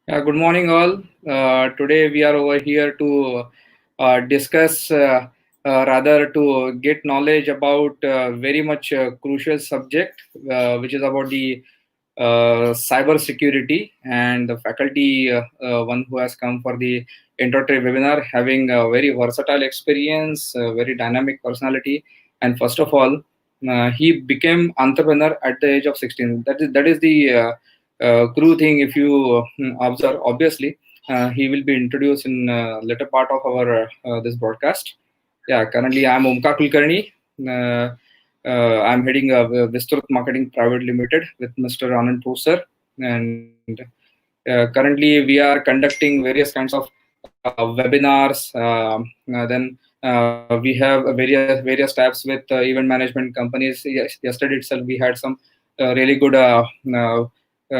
Good morning, all. Today we are over here to discuss, rather to get knowledge about very much crucial subject, which is about the cyber security. And the faculty, one who has come for the introductory webinar, having a very versatile experience, very dynamic personality, and first of all, he became entrepreneur at the age of 16. That is the crew thing. If you observe, obviously, he will be introduced in later part of our this broadcast. Yeah, currently I'm Omkar Kulkarni. I'm heading Vistrut Marketing Private Limited with Mr. Anand Posar, and currently we are conducting various kinds of webinars. Then we have various tabs with event management companies. Yesterday itself, we had some really good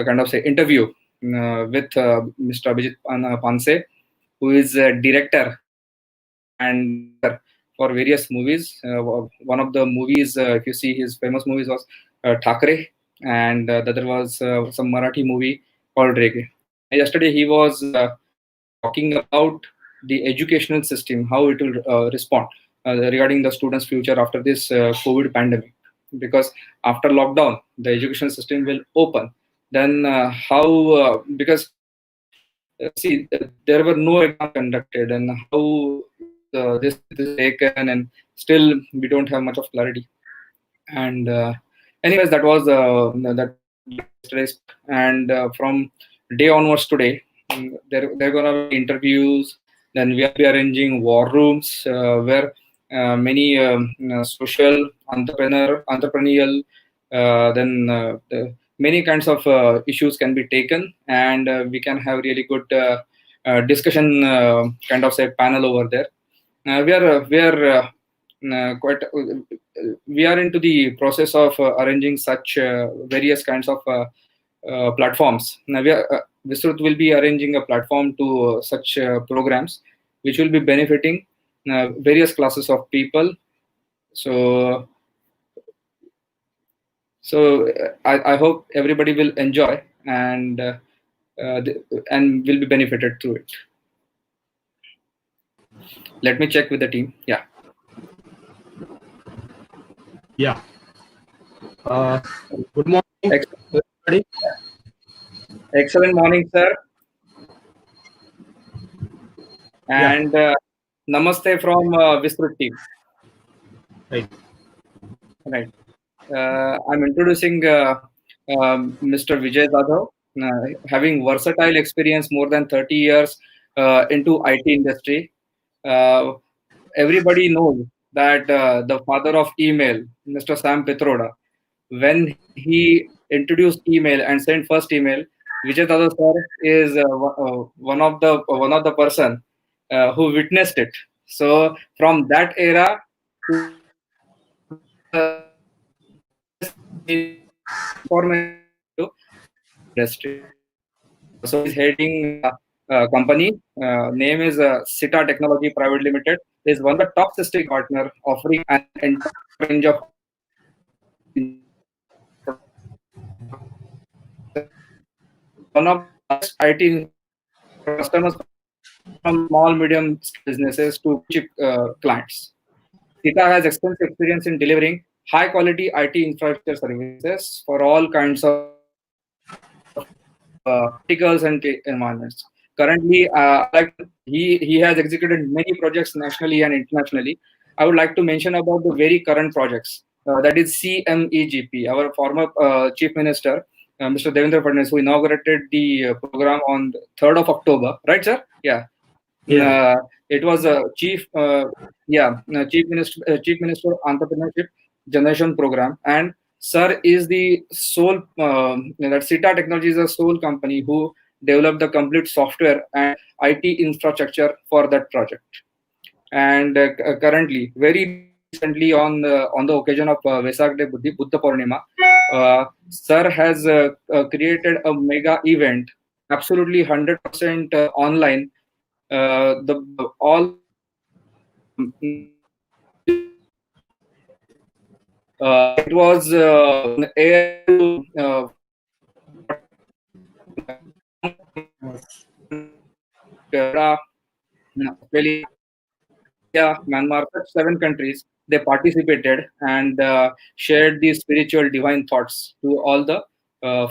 kind of say interview with Mr. Abhijit Panse, who is a director and for various movies. One of the movies, if you see his famous movies, was Thakre, and the other was some Marathi movie called Reggae. Yesterday he was talking about the educational system, how it will respond regarding the students' future after this COVID pandemic. Because after lockdown, the education system will open. Then how? Because see, there were no exams conducted, and how this is taken, and still we don't have much of clarity. And anyways, that was yesterday's, and from day onwards today, there are gonna be interviews. Then we will be arranging war rooms where many social entrepreneurial, many kinds of issues can be taken, and we can have really good discussion, kind of say panel over there. Quite we are into the process of arranging such various kinds of platforms. Now Vistrut will be arranging a platform to such programs, which will be benefiting various classes of people. So, I hope everybody will enjoy and and will be benefited through it. Let me check with the team. Yeah. Yeah. Good morning, everybody. Excellent morning, sir. And namaste from Vistrut team. Right. Right. I'm introducing Mr. Vijay Zadhav, having versatile experience more than 30 years into IT industry. Uh, Everybody knows that the father of email, Mr. Sam Pitroda, when he introduced email and sent first email, Vijay Zadhav sir is one of the person who witnessed it. So from that era to information industry. So he's heading a company. Name is Sita Technology Private Limited. Is one of the top system partner offering an entire range of one of the IT customers from small medium businesses to chip clients. Sita has extensive experience in delivering high quality IT infrastructure services for all kinds of verticals and environments. Currently, he has executed many projects nationally and internationally. I would like to mention about the very current projects. That is CMEGP, our former Chief Minister, Mr. Devendra Fadnavis, who inaugurated the program on the 3rd of October. Right, sir? Yeah. It was a Chief Minister Entrepreneurship Generation Program, and Sir is the sole that Sita Technology is the sole company who developed the complete software and IT infrastructure for that project. And currently, very recently on the occasion of Vesak Day Buddha Purnima, Sir has created a mega event, absolutely 100% online. The all It was air to Australia, India, Myanmar, such 7 countries, they participated and shared these spiritual divine thoughts to all the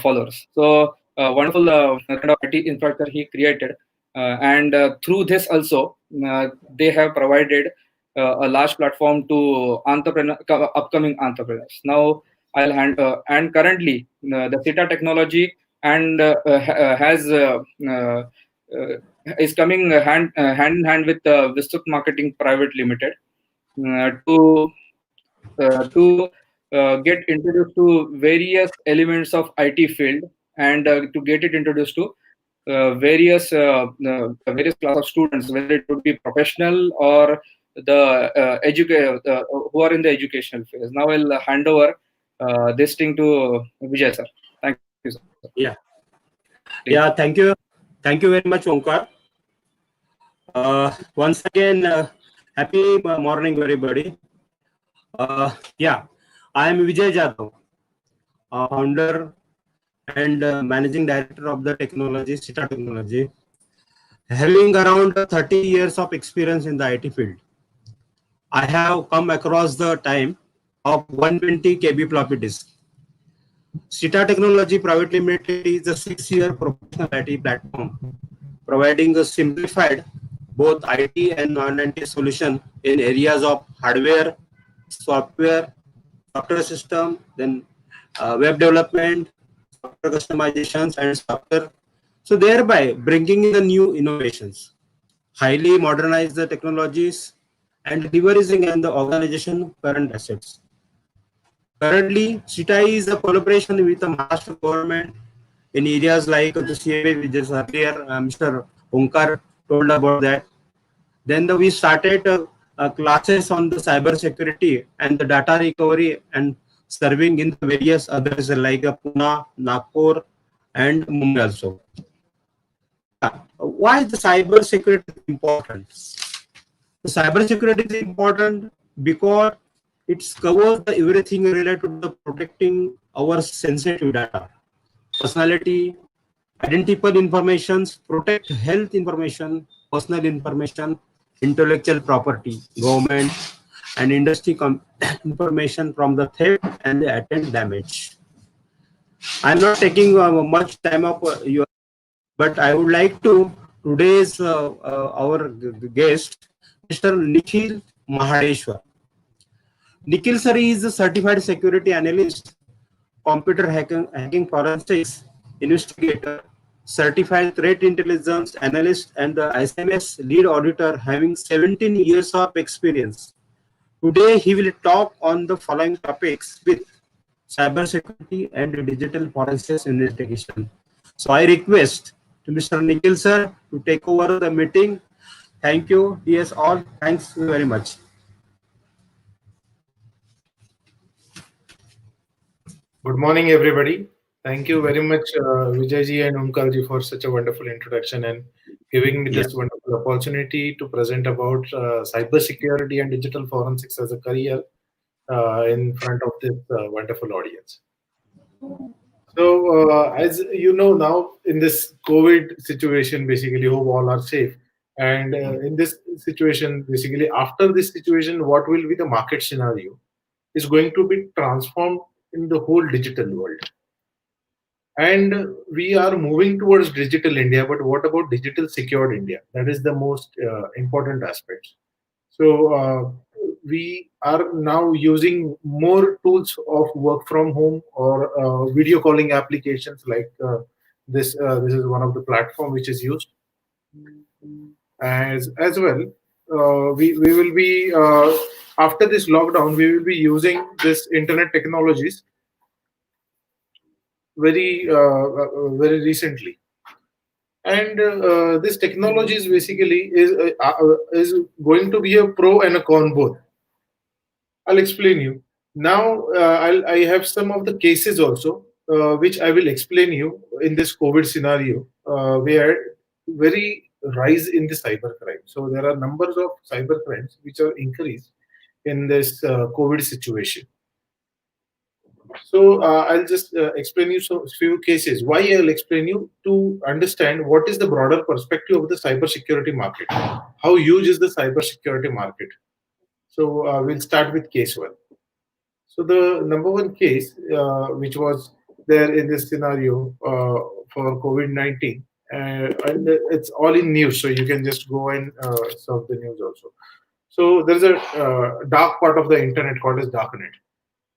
followers. So wonderful kind of IT infrastructure he created, and through this also they have provided a large platform to upcoming entrepreneurs. Now I'll hand and currently the CETA technology and has is coming hand in hand with Vistut Marketing Private Limited to get introduced to various elements of IT field, and to get it introduced to various class of students, whether it would be professional or who are in the educational phase. Now I'll hand over this thing to Vijay sir. Thank you, sir. Yeah. Please. Yeah. Thank you. Thank you very much, Omkar. Once again, happy morning, everybody. Yeah, I am Vijay Jadhav, founder and managing director of the technology, CETA Technology, having around 30 years of experience in the IT field. I have come across the time of 120 KB floppy disk. CETA Technology Private Limited is a 6-year professional IT platform providing a simplified both IT and non-IT solution in areas of hardware, software system, then web development, software customizations, and software. So thereby bringing in the new innovations, highly modernize the technologies, and leveraging and the organization current assets. Currently, CETA is a collaboration with the Maharashtra government in areas like the CMA, which is earlier Mr. Omkar told about that. Then we started classes on the cyber security and the data recovery and serving in the various others like Pune, Nagpur, and Mumbai also. Why is the cyber security important? The cyber security is important because it covers everything related to the protecting our sensitive data, personality, identifiable informations, protect health information, personal information, intellectual property, government, and industry information from the theft and the attend damage. I'm not taking much time of your, but I would like to today's our guest, Mr. Nikhil Mahadeshwar. Nikhil sir is a certified security analyst, computer hacking forensics investigator, certified threat intelligence analyst, and the SMS lead auditor having 17 years of experience. Today, he will talk on the following topics with cybersecurity and digital forensics investigation. So I request to Mr. Nikhil sir to take over the meeting. Thank you, DS all. Thanks very much. Good morning, everybody. Thank you very much, Vijayji and Omkarji, for such a wonderful introduction and giving me this wonderful opportunity to present about cybersecurity and digital forensics as a career in front of this wonderful audience. So, as you know now, in this COVID situation, basically, hope all are safe. And in this situation, basically, after this situation, what will be the market scenario is going to be transformed in the whole digital world. And we are moving towards digital India, but what about digital secured India? That is the most important aspect. So we are now using more tools of work from home or video calling applications like this. This is one of the platform which is used as well. We will be after this lockdown, we will be using this internet technologies very recently, and this technology is basically is going to be a pro and a con both. I'll explain you now. I have some of the cases also which I will explain you in this COVID scenario where very rise in the cyber crime. So there are numbers of cyber crimes which are increased in this COVID situation. So I'll just explain you so few cases. Why I'll explain you to understand what is the broader perspective of the cybersecurity market. How huge is the cybersecurity market? So we'll start with case one. So the number one case, which was there in this scenario for COVID-19, and it's all in news, so you can just go and surf the news also. So there's a dark part of the internet called as darknet.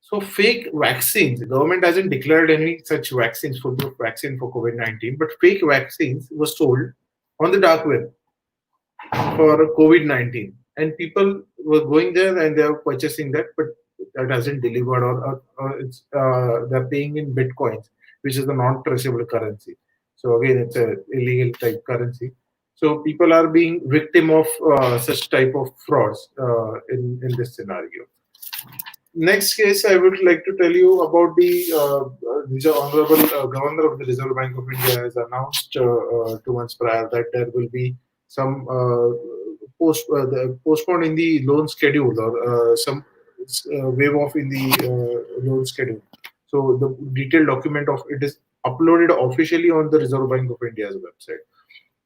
So fake vaccines, the government hasn't declared any such vaccines, full proof vaccine for COVID-19, but fake vaccines were sold on the dark web for COVID-19. And people were going there and they were purchasing that, but that hasn't delivered, or it's they're paying in bitcoins, which is the non-traceable currency. So again, it's a illegal type currency. So people are being victim of such type of frauds in this scenario. Next case, I would like to tell you about the Honorable Governor of the Reserve Bank of India has announced 2 months prior that there will be some postpone in the loan schedule, or some wave off in the loan schedule. So the detailed document of it is uploaded officially on the Reserve Bank of India's website.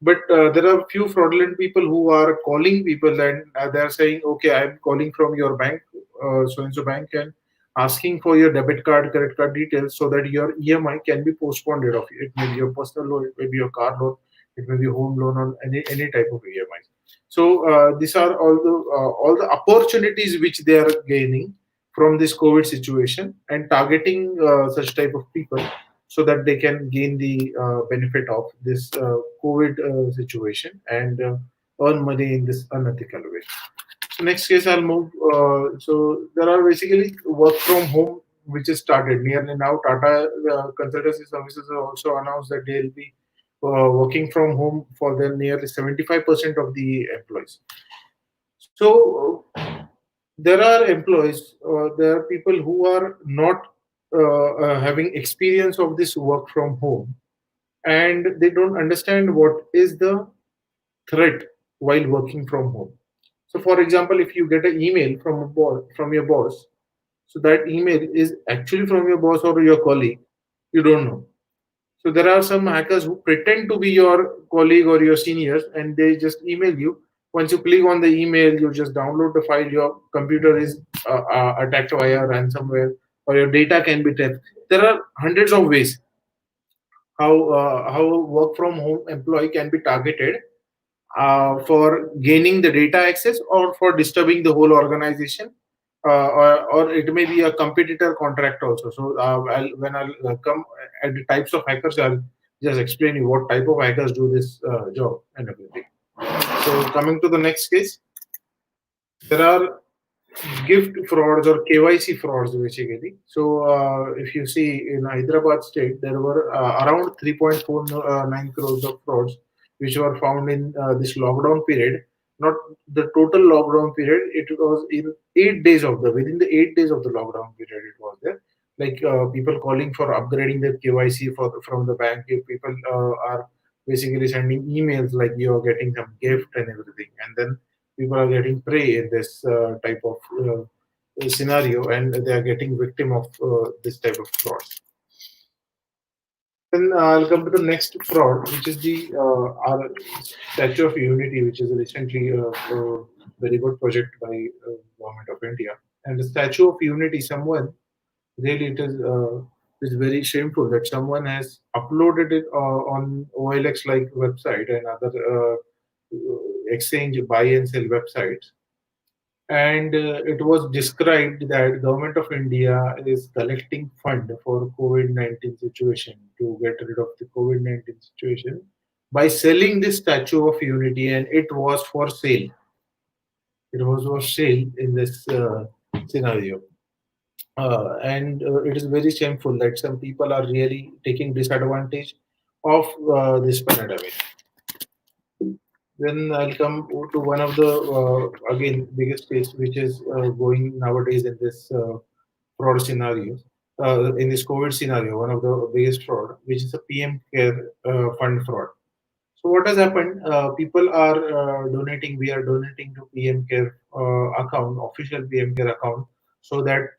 But there are few fraudulent people who are calling people, and they are saying, okay, I'm calling from your bank, so and so bank, and asking for your debit card, credit card details so that your EMI can be postponed of it. It may be your personal loan, it may be your car loan, it may be home loan, on any type of EMI. So these are all the opportunities which they are gaining from this COVID situation, and targeting such type of people so that they can gain the benefit of this COVID situation, and earn money in this unethical way. So next case, I'll move. So there are basically work from home which is started. Nearly now, Tata Consultancy Services have also announced that they'll be working from home for their nearly 75% of the employees. So there are employees, there are people who are not having experience of this work from home, and they don't understand what is the threat while working from home. So, for example, if you get an email from a boss, from your boss, so that email is actually from your boss or your colleague, you don't know. So there are some hackers who pretend to be your colleague or your seniors, and they just email you. Once you click on the email, you just download the file. Your computer is attacked via ransomware, or your data can be theft. There are hundreds of ways how a work from home employee can be targeted for gaining the data access, or for disturbing the whole organization, or it may be a competitor contract also. So when I'll come at the types of hackers, I'll just explain you what type of hackers do this job and everything. So coming to the next case, there are gift frauds or KYC frauds basically. So if you see in Hyderabad state, there were around 3.49 crores of frauds which were found in this lockdown period. Not the total lockdown period; it was in 8 days of the within the 8 days of the lockdown period. It was there, like people calling for upgrading their KYC from the bank. If people are basically sending emails like you're getting some gift and everything, and then people are getting prey in this type of scenario, and they are getting victim of this type of fraud. Then I'll come to the next fraud, which is the our Statue of Unity, which is a recently very good project by Government of India. And the Statue of Unity, someone really it is very shameful that someone has uploaded it on OLX like website and other exchange buy and sell websites, and it was described that government of India is collecting fund for COVID-19 situation, to get rid of the COVID-19 situation by selling the Statue of Unity, and it was for sale. It was for sale in this scenario. And it is very shameful that some people are really taking disadvantage of this pandemic. Then I'll come to one of the again biggest case which is going nowadays in this fraud scenario. In this COVID scenario, one of the biggest fraud, which is the PM Care fund fraud. So what has happened? People are donating. We are donating to PM Care account, official PM Care account, so that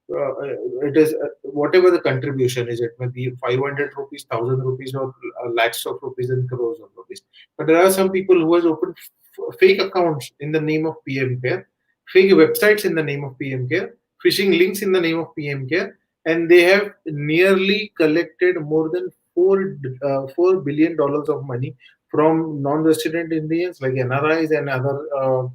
it is whatever the contribution is, it may be 500 rupees, 1000 rupees, or lakhs of rupees and crores of rupees. But there are some people who has opened fake accounts in the name of PM Care, fake websites in the name of PM Care, phishing links in the name of PM Care, and they have nearly collected more than $4 billion of money from non-resident Indians like NRIs and other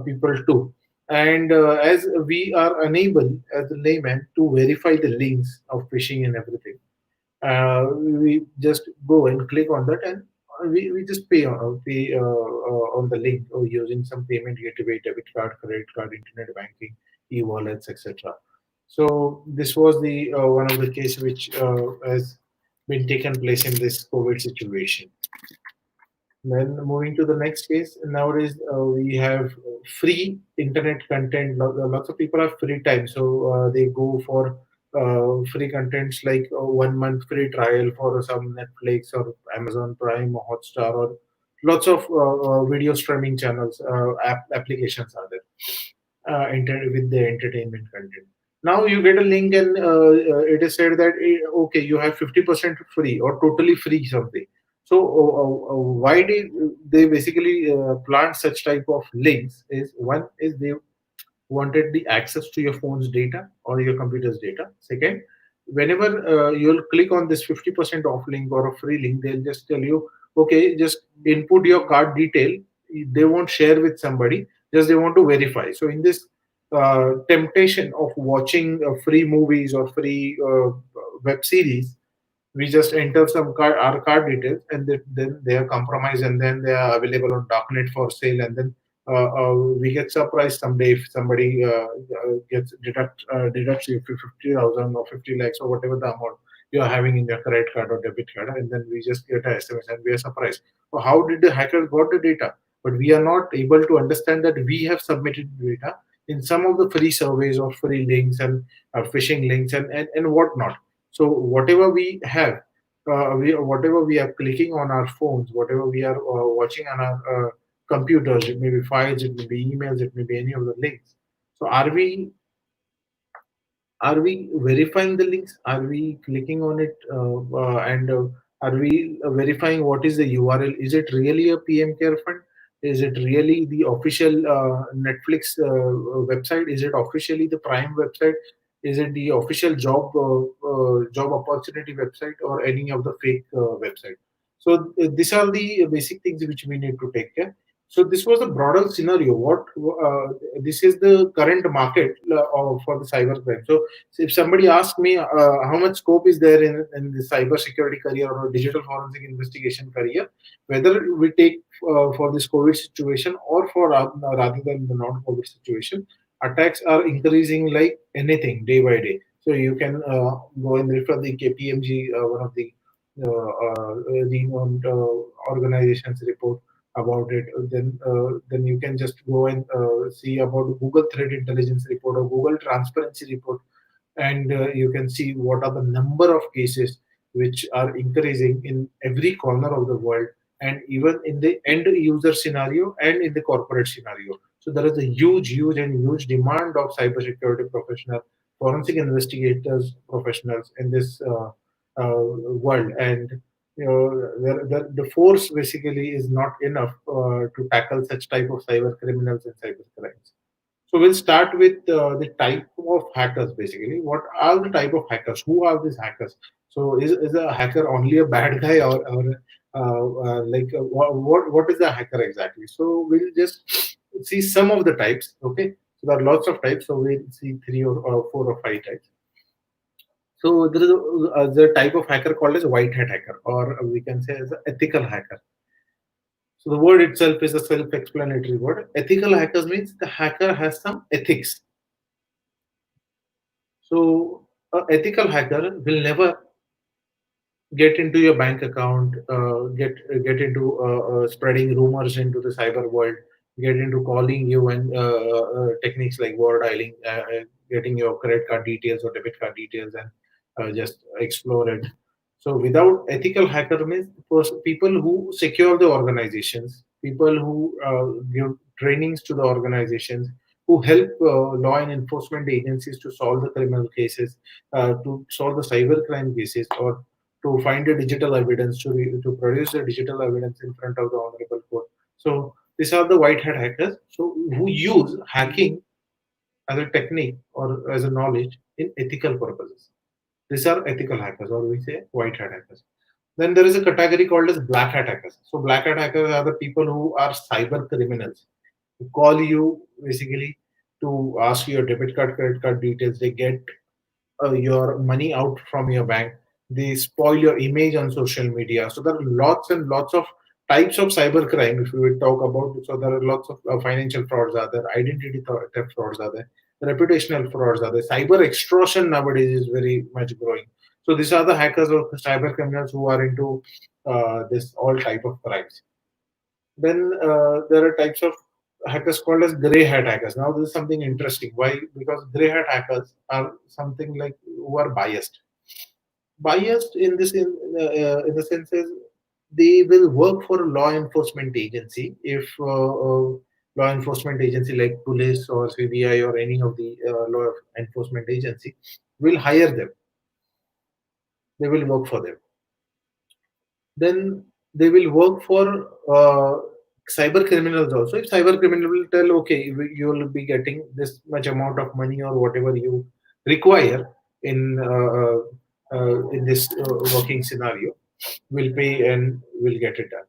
people too. And as we are unable as a layman to verify the links of phishing and everything, we just go and click on that, and we just pay on the link, or using some payment gateway, debit card, credit card, internet banking, e-wallets, etc. So this was the one of the case which has been taken place in this COVID situation. Then moving to the next case, nowadays we have free internet content. Lots of people have free time, so they go for free contents like 1 month free trial for some Netflix or Amazon Prime or Hotstar, or lots of video streaming channels, applications are there with the entertainment content. Now you get a link, and it is said that okay, you have 50% free or totally free something. So why did they basically plant such type of links? Is one is they wanted the access to your phone's data or your computer's data. Second, whenever you'll click on this 50% off link or a free link, they'll just tell you, okay, just input your card detail. They won't share with somebody, just they want to verify. So in this temptation of watching free movies or free web series, we just enter our card details, and then they are compromised, and then they are available on darknet for sale, and then we get surprised someday if somebody gets deducts you 50,000 or 50 lakhs or whatever the amount you are having in your credit card or debit card, and then we just get a SMS and we are surprised. So how did the hacker got the data? But we are not able to understand that we have submitted data in some of the free surveys or free links and phishing links and whatnot. So whatever we have, whatever we are clicking on our phones, whatever we are watching on our computers, it may be files, it may be emails, it may be any of the links. So are we verifying the links? Are we clicking on it, and are we verifying what is the URL? Is it really a PM Care Fund? Is it really the official Netflix website? Is it officially the Prime website? Is it the official job opportunity website, or any of the fake website? So these are the basic things which we need to take care. So this was a broader scenario. What this is the current market for the cyber crime. So if somebody asks me how much scope is there in the cyber security career or digital forensic investigation career, whether we take for this COVID situation or for rather than the non-COVID situation, attacks are increasing like anything day by day. So you can go and refer the KPMG, one of the renowned organizations report about it. Then you can just go and see about Google Threat Intelligence report or Google Transparency report, and you can see what are the number of cases which are increasing in every corner of the world, and even in the end user scenario and in the corporate scenario. So there is a huge demand of cybersecurity professional, forensic investigators professionals in this world, and the force basically is not enough to tackle such type of cyber criminals and cyber crimes. So we'll start with the type of hackers. Basically, what are the type of hackers? Who are these hackers? So is a hacker only a bad guy, or what is a hacker exactly? So we'll just see some of the types. Okay, so there are lots of types. So we'll see 3 or 4 or 5 types. So there is the type of hacker called as white hat hacker, or we can say as an ethical hacker. So the word itself is a self-explanatory word. Ethical hackers means the hacker has some ethics. So an ethical hacker will never get into your bank account, get into spreading rumors into the cyber world, get into calling you and techniques like war dialing, getting your credit card details or debit card details, and just explore it. So without ethical hacker means people who secure the organizations, people who give trainings to the organizations, who help law and enforcement agencies to solve the criminal cases, to solve the cyber crime cases, or to find the digital evidence, to produce the digital evidence in front of the honorable court. So these are the white hat hackers. So who use hacking as a technique or as a knowledge in ethical purposes. These are ethical hackers, or we say white hat hackers. Then there is a category called as black hat hackers. So black hat hackers are the people who are cyber criminals, who call you basically to ask your debit card, credit card details. They get your money out from your bank. They spoil your image on social media. So there are lots and lots of types of cyber crime. If we will talk about, so there are lots of financial frauds are there, identity theft frauds are there, reputational frauds are there. Cyber extortion nowadays is very much growing. So these are the hackers or cyber criminals who are into this all type of crimes. Then there are types of hackers called as gray hat hackers. Now this is something interesting. Why? Because gray hat hackers are something like who are biased. Biased in this in the sense is they will work for a law enforcement agency if law enforcement agency like police or CBI or any of the law enforcement agency will hire them. They will work for them. Then they will work for cyber criminals also. If cyber criminal will tell, okay, you will be getting this much amount of money or whatever you require in this working scenario, will pay and will get it done.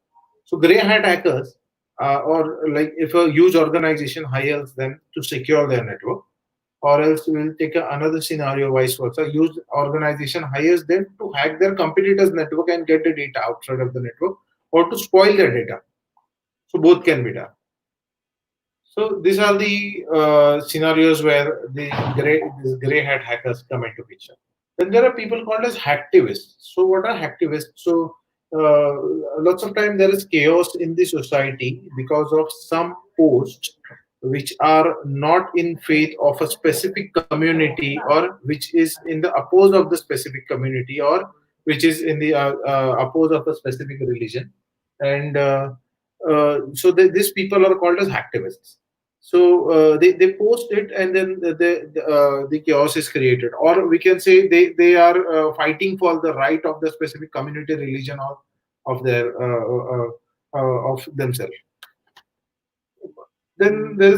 So gray hat hackers, or like if a huge organization hires them to secure their network, or else we'll take another scenario vice versa. Huge organization hires them to hack their competitors' network and get the data outside of the network, or to spoil their data. So both can be done. So these are the scenarios where these gray hat hackers come into picture. Then there are people called as hacktivists. So what are hacktivists? So lots of time there is chaos in the society because of some posts which are not in faith of a specific community, or which is in the oppose of the specific community, or which is in the oppose of a specific religion. And so these people are called as hacktivists. So they post it, and then the chaos is created, or we can say they are fighting for the right of the specific community, religion, or of their of themselves. Then there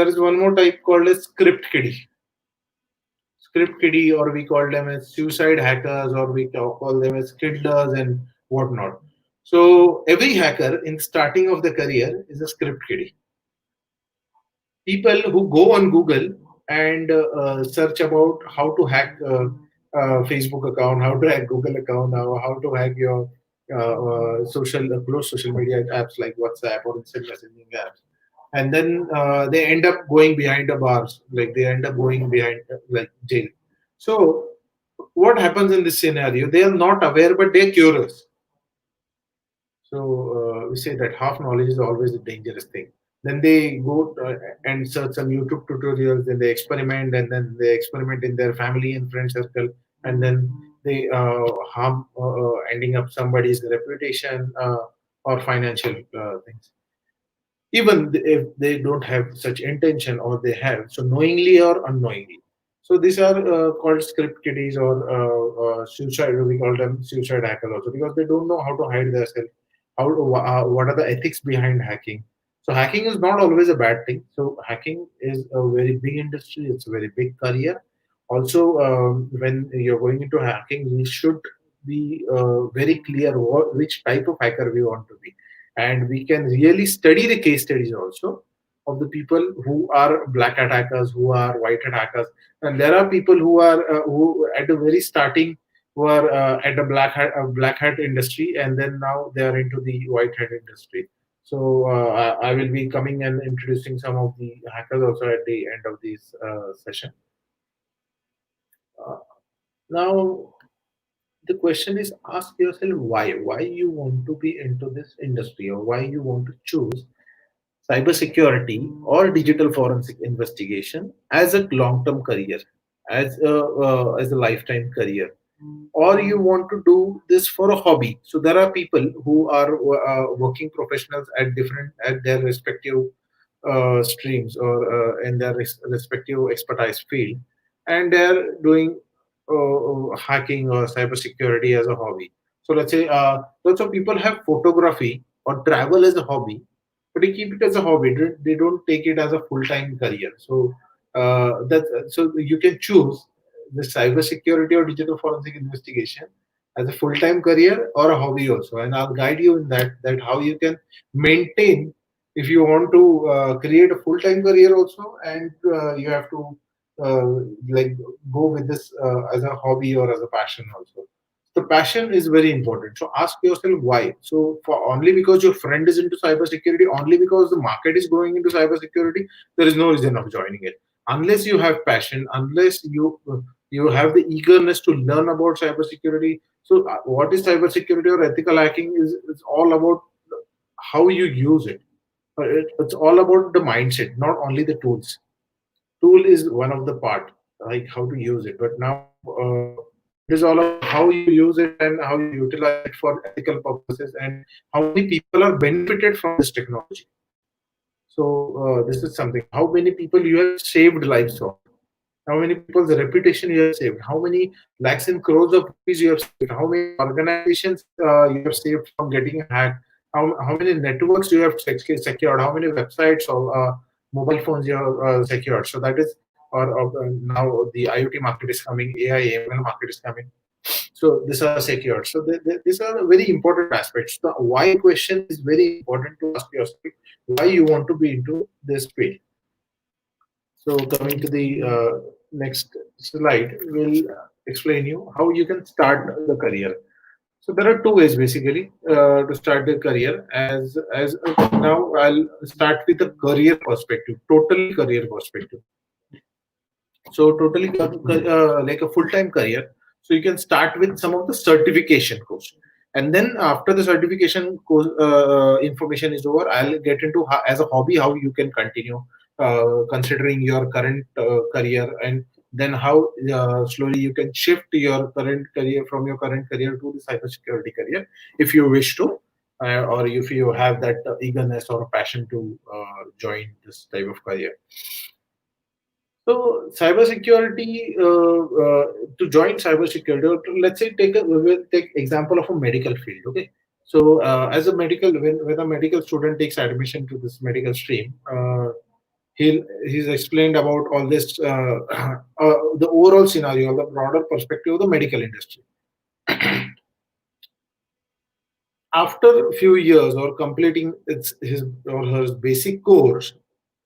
is one more type called as script kiddie. Script kiddie, or we call them as suicide hackers, or we call them as kiddlers and whatnot. So every hacker in the starting of the career is a script kiddie. People who go on Google and search about how to hack Facebook account, how to hack Google account, how to hack your close social media apps like WhatsApp or instant messaging apps, and then they end up going behind the bars, like they end up going behind like jail. So what happens in this scenario? They are not aware, but they are curious. So we say that half knowledge is always a dangerous thing. Then they go and search some YouTube tutorials, then they experiment, and then they experiment in their family and friend circle, and then they harm, ending up somebody's reputation or financial things. Even if they don't have such intention, or they have, so knowingly or unknowingly. So these are called script kiddies, or suicide. We call them suicide hackers also, because they don't know how to hide themselves. What are the ethics behind hacking? So hacking is not always a bad thing. So hacking is a very big industry. It's a very big career. Also, when you're going into hacking, we should be very clear which type of hacker we want to be, and we can really study the case studies also of the people who are black hat hackers, who are white hat hackers, and there are people who are who at the very starting were at the black hat industry, and then now they are into the white hat industry. So I will be coming and introducing some of the hackers also at the end of this session. Uh, Now the question is, ask yourself why you want to be into this industry, or why you want to choose cybersecurity or digital forensic investigation as a long-term career, as a lifetime career, or you want to do this for a hobby. So there are people who are working professionals at their respective streams or in their respective expertise field, and they're doing hacking or cybersecurity as a hobby. So let's say lots of people have photography or travel as a hobby, but they keep it as a hobby. They don't take it as a full-time career. So so you can choose the cybersecurity or digital forensic investigation as a full-time career or a hobby also, and I'll guide you in that how you can maintain if you want to create a full-time career also, and you have to like go with this as a hobby or as a passion also. The passion is very important. So ask yourself why. So for only because your friend is into cybersecurity, only because the market is growing into cybersecurity, there is no reason of joining it. Unless you have passion, unless you have the eagerness to learn about cybersecurity. So what is cybersecurity or ethical hacking is all about how you use it. It's all about the mindset, not only the tools. Tool is one of the part, like how to use it, but now it is all about how you use it and how you utilize it for ethical purposes, and how many people are benefited from this technology. So this is something, how many people you have saved lives from, how many people's reputation you have saved, how many lakhs and crores of rupees you have saved, how many organizations you have saved from getting hacked, how many networks you have secured, how many websites or mobile phones you have secured. So that is, or now the IoT market is coming, AI, ML market is coming. So these are secured. So these are very important aspects. The why question is very important to ask yourself why you want to be into this field. So coming to the next slide, we'll explain you how you can start the career. So there are two ways basically to start the career. As now I'll start with the career perspective, totally career perspective. So totally like a full-time career. So you can start with some of the certification course, and then after the certification course information is over, I'll get into as a hobby how you can continue considering your current career, and then how slowly you can shift your current career from your current career to the cybersecurity career if you wish to. Or if you have that eagerness or passion to join this type of career. So cybersecurity, to join cybersecurity, or let's say we'll take example of a medical field. Okay, so as a medical, when a medical student takes admission to this medical stream, he's explained about all this, the overall scenario, the broader perspective of the medical industry. After a few years or completing his or her basic course,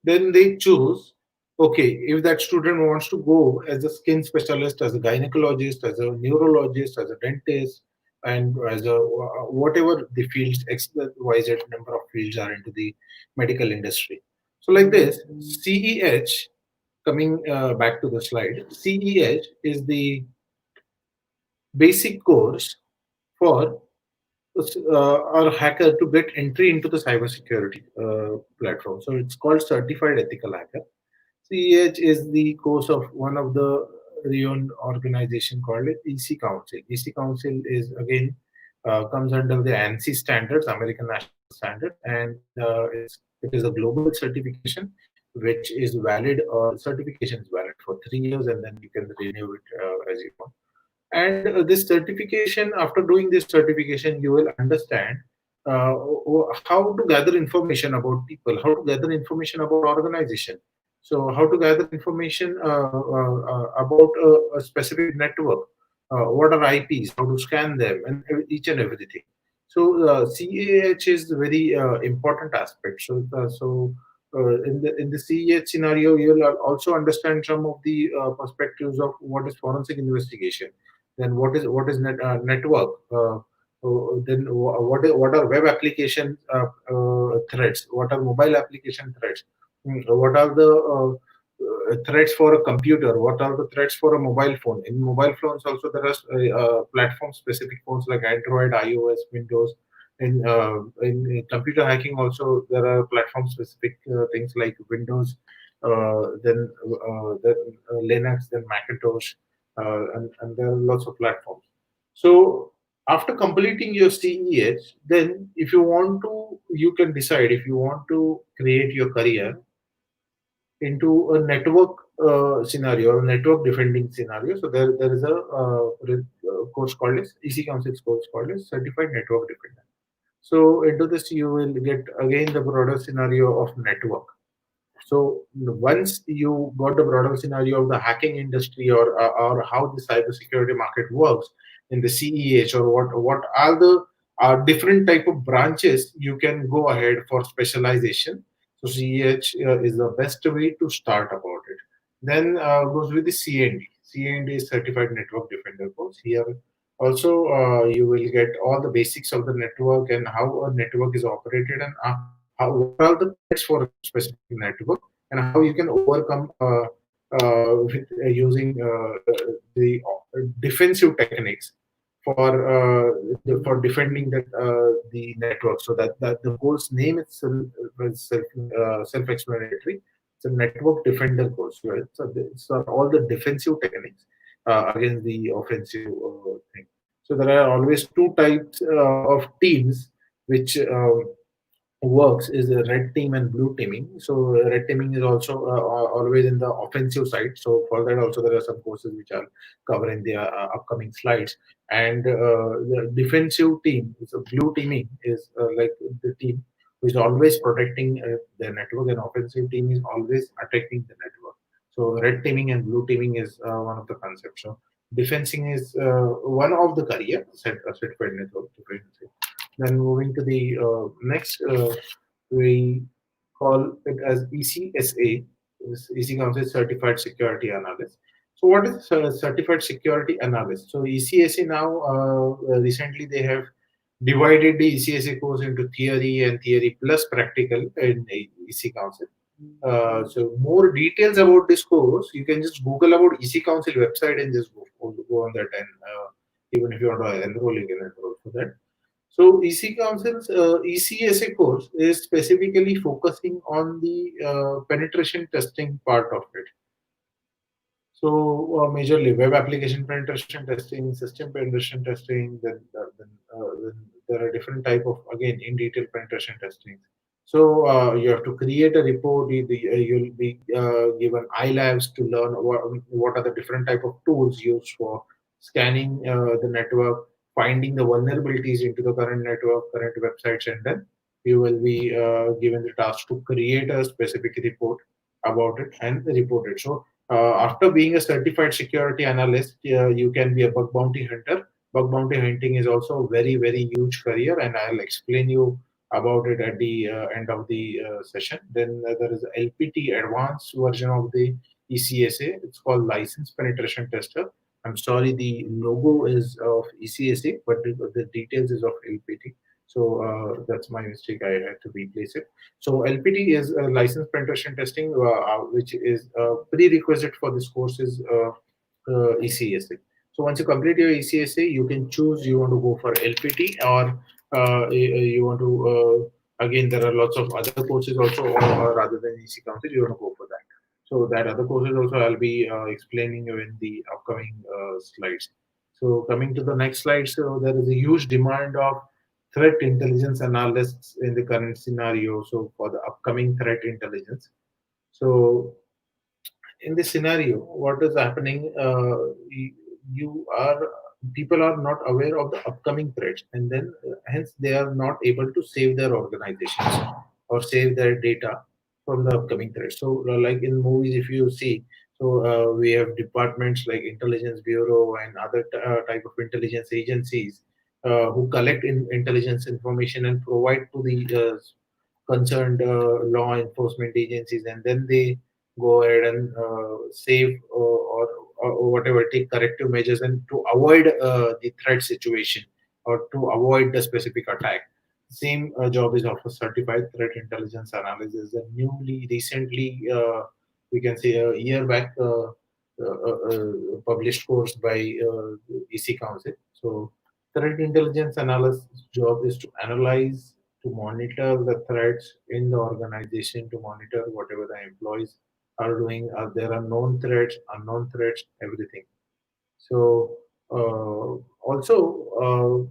then they choose, okay, if that student wants to go as a skin specialist, as a gynecologist, as a neurologist, as a dentist, and as a whatever the fields, XYZ number of fields are into the medical industry. So like this, CEH, coming back to the slide, CEH is the basic course for or hacker to get entry into the cybersecurity platform. So it's called Certified Ethical Hacker. CEH is the course of one of the renowned organization called it EC Council. EC Council is again comes under the ANSI standards, American National Standard, and it is a global certification which is valid, or certification is valid for 3 years, and then you can renew it as you want. And this certification, after doing this certification, you will understand how to gather information about people, how to gather information about organization. So how to gather information about a specific network, what are IPs, how to scan them, and each and everything. So CAH is a very important aspect. In the CEH scenario, you will also understand some of the perspectives of what is forensic investigation, then what is network, then what are web application threats, what are mobile application threats, what are the threats for a computer, what are the threats for a mobile phone. In mobile phones also there are platform specific phones like Android, iOS, Windows. In computer hacking also there are platform specific things like Windows, then Linux, then Macintosh, and there are lots of platforms. So After completing your CEH, then if you want to, you can decide if you want to create your career into a network scenario or network defending scenario. So there is a course called as EC Council's course called as Certified Network Defender. So into this you will get again the broader scenario of network. So once you got the broader scenario of the hacking industry or how the cybersecurity market works in the CEH, or what are the different type of branches you can go ahead for specialization. So CEH is the best way to start about it. Then goes with the CND. CND is Certified Network Defender course. Here also you will get all the basics of the network and how a network is operated, and what are the threats for a specific network, and how you can overcome with using defensive techniques for for defending the network. So that the course name itself is self-explanatory. It's a network defender course, right? So it's all the defensive techniques against the offensive thing. So there are always two types of teams which works is the red team and blue teaming. So red teaming is also always in the offensive side. So for that also there are some courses which I'll cover in the upcoming slides. And the defensive team, so blue teaming is like the team who is always protecting the network, and offensive team is always attacking the network. So red teaming and blue teaming is one of the concepts. So defensing is one of the career certified network defensive. Then moving to the next, we call it as ECSA, is EC Council Certified Security Analyst. So what is Certified Security Analyst? So ECSA now, recently they have divided the ECSA course into theory and theory plus practical in EC Council. So more details about this course, you can just Google about EC Council website and just go on that, and even if you want to enroll, you can enroll for that. So EC Council's ECSA course is specifically focusing on the penetration testing part of it. So majorly web application penetration testing, system penetration testing, then there are different type of, again, in detail penetration testing. So you have to create a report. You'll be given iLabs to learn what are the different type of tools used for scanning the network, finding the vulnerabilities into the current network, current websites, and then you will be given the task to create a specific report about it and report it. So after being a certified security analyst, you can be a bug bounty hunter. Bug bounty hunting is also a very, very huge career, and I'll explain you about it at the end of the session. Then there is a LPT advanced version of the ECSA. It's called License Penetration Tester. I'm sorry, the logo is of ECSA, but the details is of LPT. So that's my mistake. I had to replace it. So LPT is license penetration testing, which is prerequisite for this course is ECSA. So once you complete your ECSA, you can choose you want to go for LPT, or you want to again, there are lots of other courses also, or rather than EC Council, you want to go for that. So that other courses also I'll be explaining you in the upcoming slides. So coming to the next slide, so there is a huge demand of threat intelligence analysts in the current scenario. So for the upcoming threat intelligence, so in this scenario, what is happening? You are People are not aware of the upcoming threats, and then hence they are not able to save their organizations or save their data from the upcoming threats. So, like in movies, if you see, so we have departments like Intelligence Bureau and other type of intelligence agencies who collect intelligence information and provide to the concerned law enforcement agencies, and then they go ahead and save or whatever, take corrective measures and to avoid the threat situation or to avoid the specific attack. Same job is of a certified threat intelligence analysis. A newly recently we can say a year back published course by EC Council. So threat intelligence analysis job is to analyze, to monitor the threats in the organization, to monitor whatever the employees are doing. There are known threats, unknown threats, everything. So also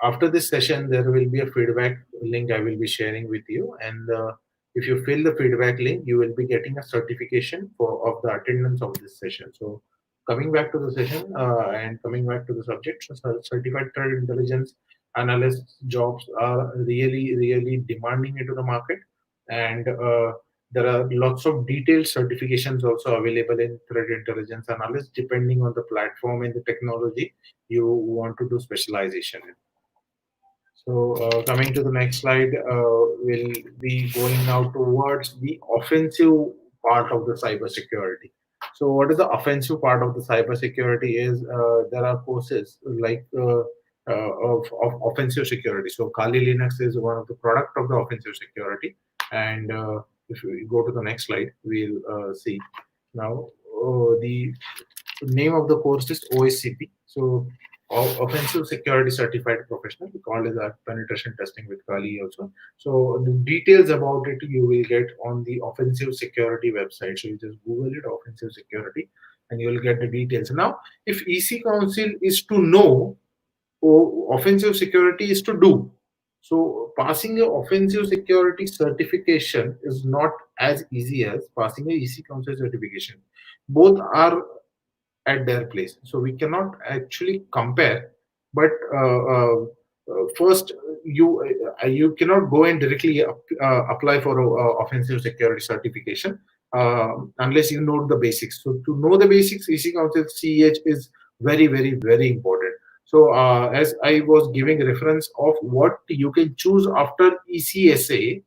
after this session, there will be a feedback link I will be sharing with you. And if you fill the feedback link, you will be getting a certification of the attendance of this session. So coming back to the session and coming back to the subject, so certified threat intelligence analyst jobs are really, really demanding into the market. And there are lots of detailed certifications also available in threat intelligence analyst, depending on the platform and the technology you want to do specialization in. So coming to the next slide, we'll be going now towards the offensive part of the cybersecurity. So what is the offensive part of the cybersecurity is there are courses like of offensive security. So Kali Linux is one of the product of the offensive security. And if we go to the next slide, we'll see now the name of the course is OSCP. So offensive security certified professional, we call it as penetration testing with Kali also. So the details about it you will get on the offensive security website. So you just Google it, offensive security, and you will get the details. Now, if EC Council is to know, offensive security is to do. So passing a offensive security certification is not as easy as passing a EC Council certification. Both are at their place. So we cannot actually compare. But first, you cannot go and directly apply for a offensive security certification unless you know the basics. So to know the basics, EC Council CEH is very, very, very important. So as I was giving reference of what you can choose after ECSA,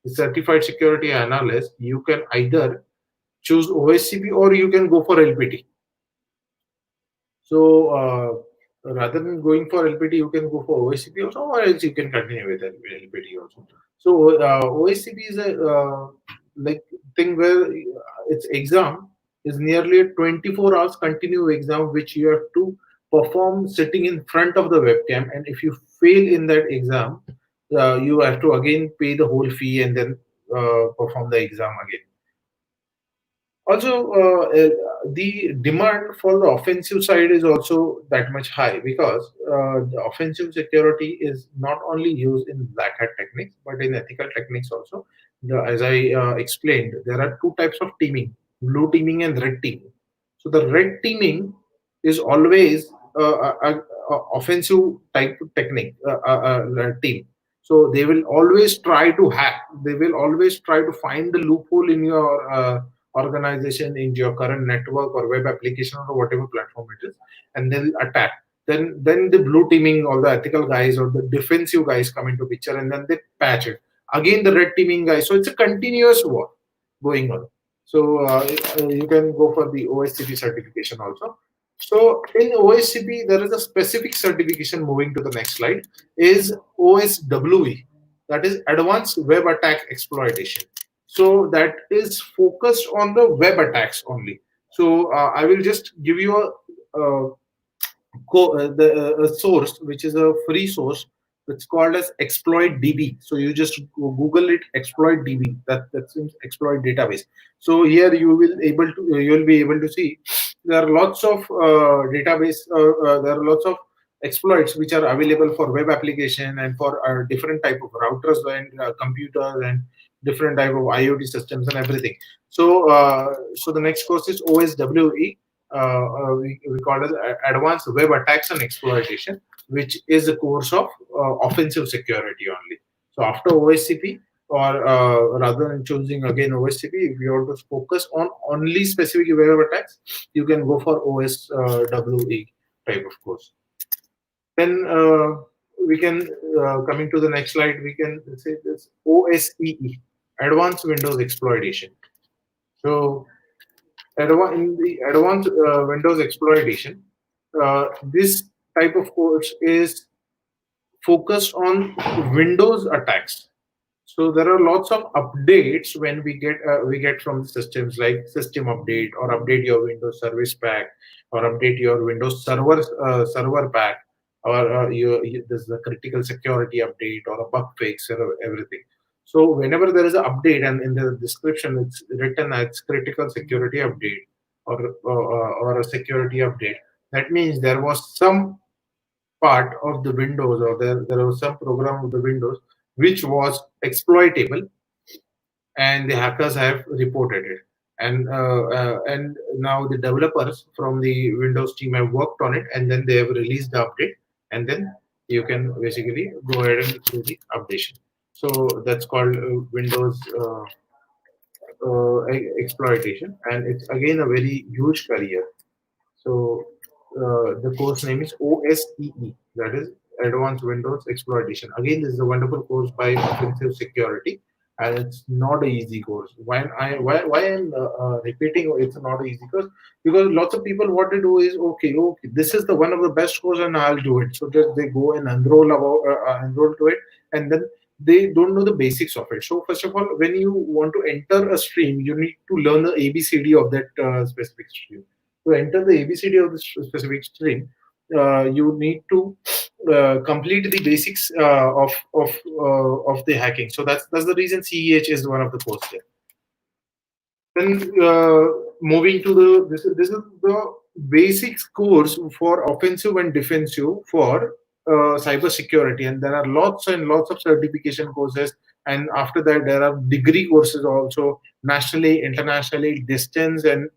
Certified Security Analyst, you can either choose OSCP or you can go for LPT. So rather than going for LPT, you can go for OSCP also, or else you can continue with LPT also. So OSCP is a like thing where its exam is nearly a 24 hours continuous exam, which you have to perform sitting in front of the webcam. And if you fail in that exam, you have to again pay the whole fee and then perform the exam again. Also, the demand for the offensive side is also that much high, because the offensive security is not only used in black hat techniques but in ethical techniques also. As I explained, there are two types of teaming: blue teaming and red teaming. So the red teaming is always a offensive type of technique team. So they will always try to hack. They will always try to find the loophole in your organization, in your current network or web application or whatever platform it is, and they'll attack. Then the blue teaming or the ethical guys or the defensive guys come into picture, and then they patch it. Again, the red teaming guys. So it's a continuous war going on. So you can go for the OSCP certification also. So in OSCP, there is a specific certification. Moving to the next slide is OSWE, that is Advanced Web Attack Exploitation. So that is focused on the web attacks only. So I will just give you a source, which is a free source. It's called as Exploit DB. So you just Google it, Exploit DB. That seems exploit database. So here you will be able to see there are lots of database. There are lots of exploits which are available for web application and for different type of routers and computers and different type of IoT systems and everything. So so the next course is OSWE. We call it Advanced Web Attacks and Exploitation, which is a course of offensive security only. So after OSCP, or rather than choosing again OSCP, if you want to focus on only specific web attacks, you can go for OSWE type of course. Then we can, coming to the next slide, we can say this OSEE, Advanced Windows Exploitation. So in the Advanced Windows Exploitation, this type of course is focused on Windows attacks. So there are lots of updates when we get from the systems, like system update, or update your Windows Service Pack, or update your Windows Server Pack, or there's a critical security update or a bug fix or everything. So whenever there is an update, and in the description it's written as critical security update or a security update, that means there was some part of the Windows, or there was some program of the Windows which was exploitable, and the hackers have reported it. And now the developers from the Windows team have worked on it, and then they have released the update, and then you can basically go ahead and do the updation. So that's called Windows exploitation, and it's again a very huge career. So the course name is OSEE, that is Advanced Windows Exploitation. Again, this is a wonderful course by Offensive Security, and it's not an easy course. Why I'm repeating it's not an easy course, because lots of people what they do is okay, this is the one of the best course and I'll do it. So just they go and enroll to it, and then they don't know the basics of it. So first of all, when you want to enter a stream, you need to learn the ABCD of that specific stream. To enter the ABCD of the specific stream, you need to complete the basics of the hacking. So that's the reason CEH is one of the courses there. Then moving to this is the basics course for offensive and defensive for cyber security, and there are lots and lots of certification courses. And after that, there are degree courses also, nationally, internationally, distance, and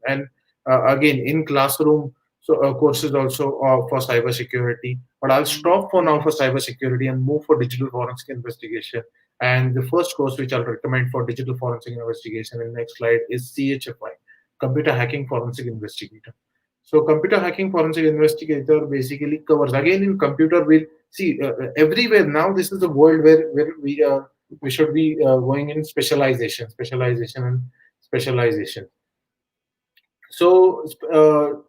again in classroom. So courses also for cyber security. But I'll stop for now for cyber security and move for digital forensic investigation. And the first course which I'll recommend for digital forensic investigation in the next slide is CHFI, Computer Hacking Forensic Investigator. So computer hacking forensic investigator basically covers, again in computer, we'll see everywhere now. This is the world where we should be going in specialization. So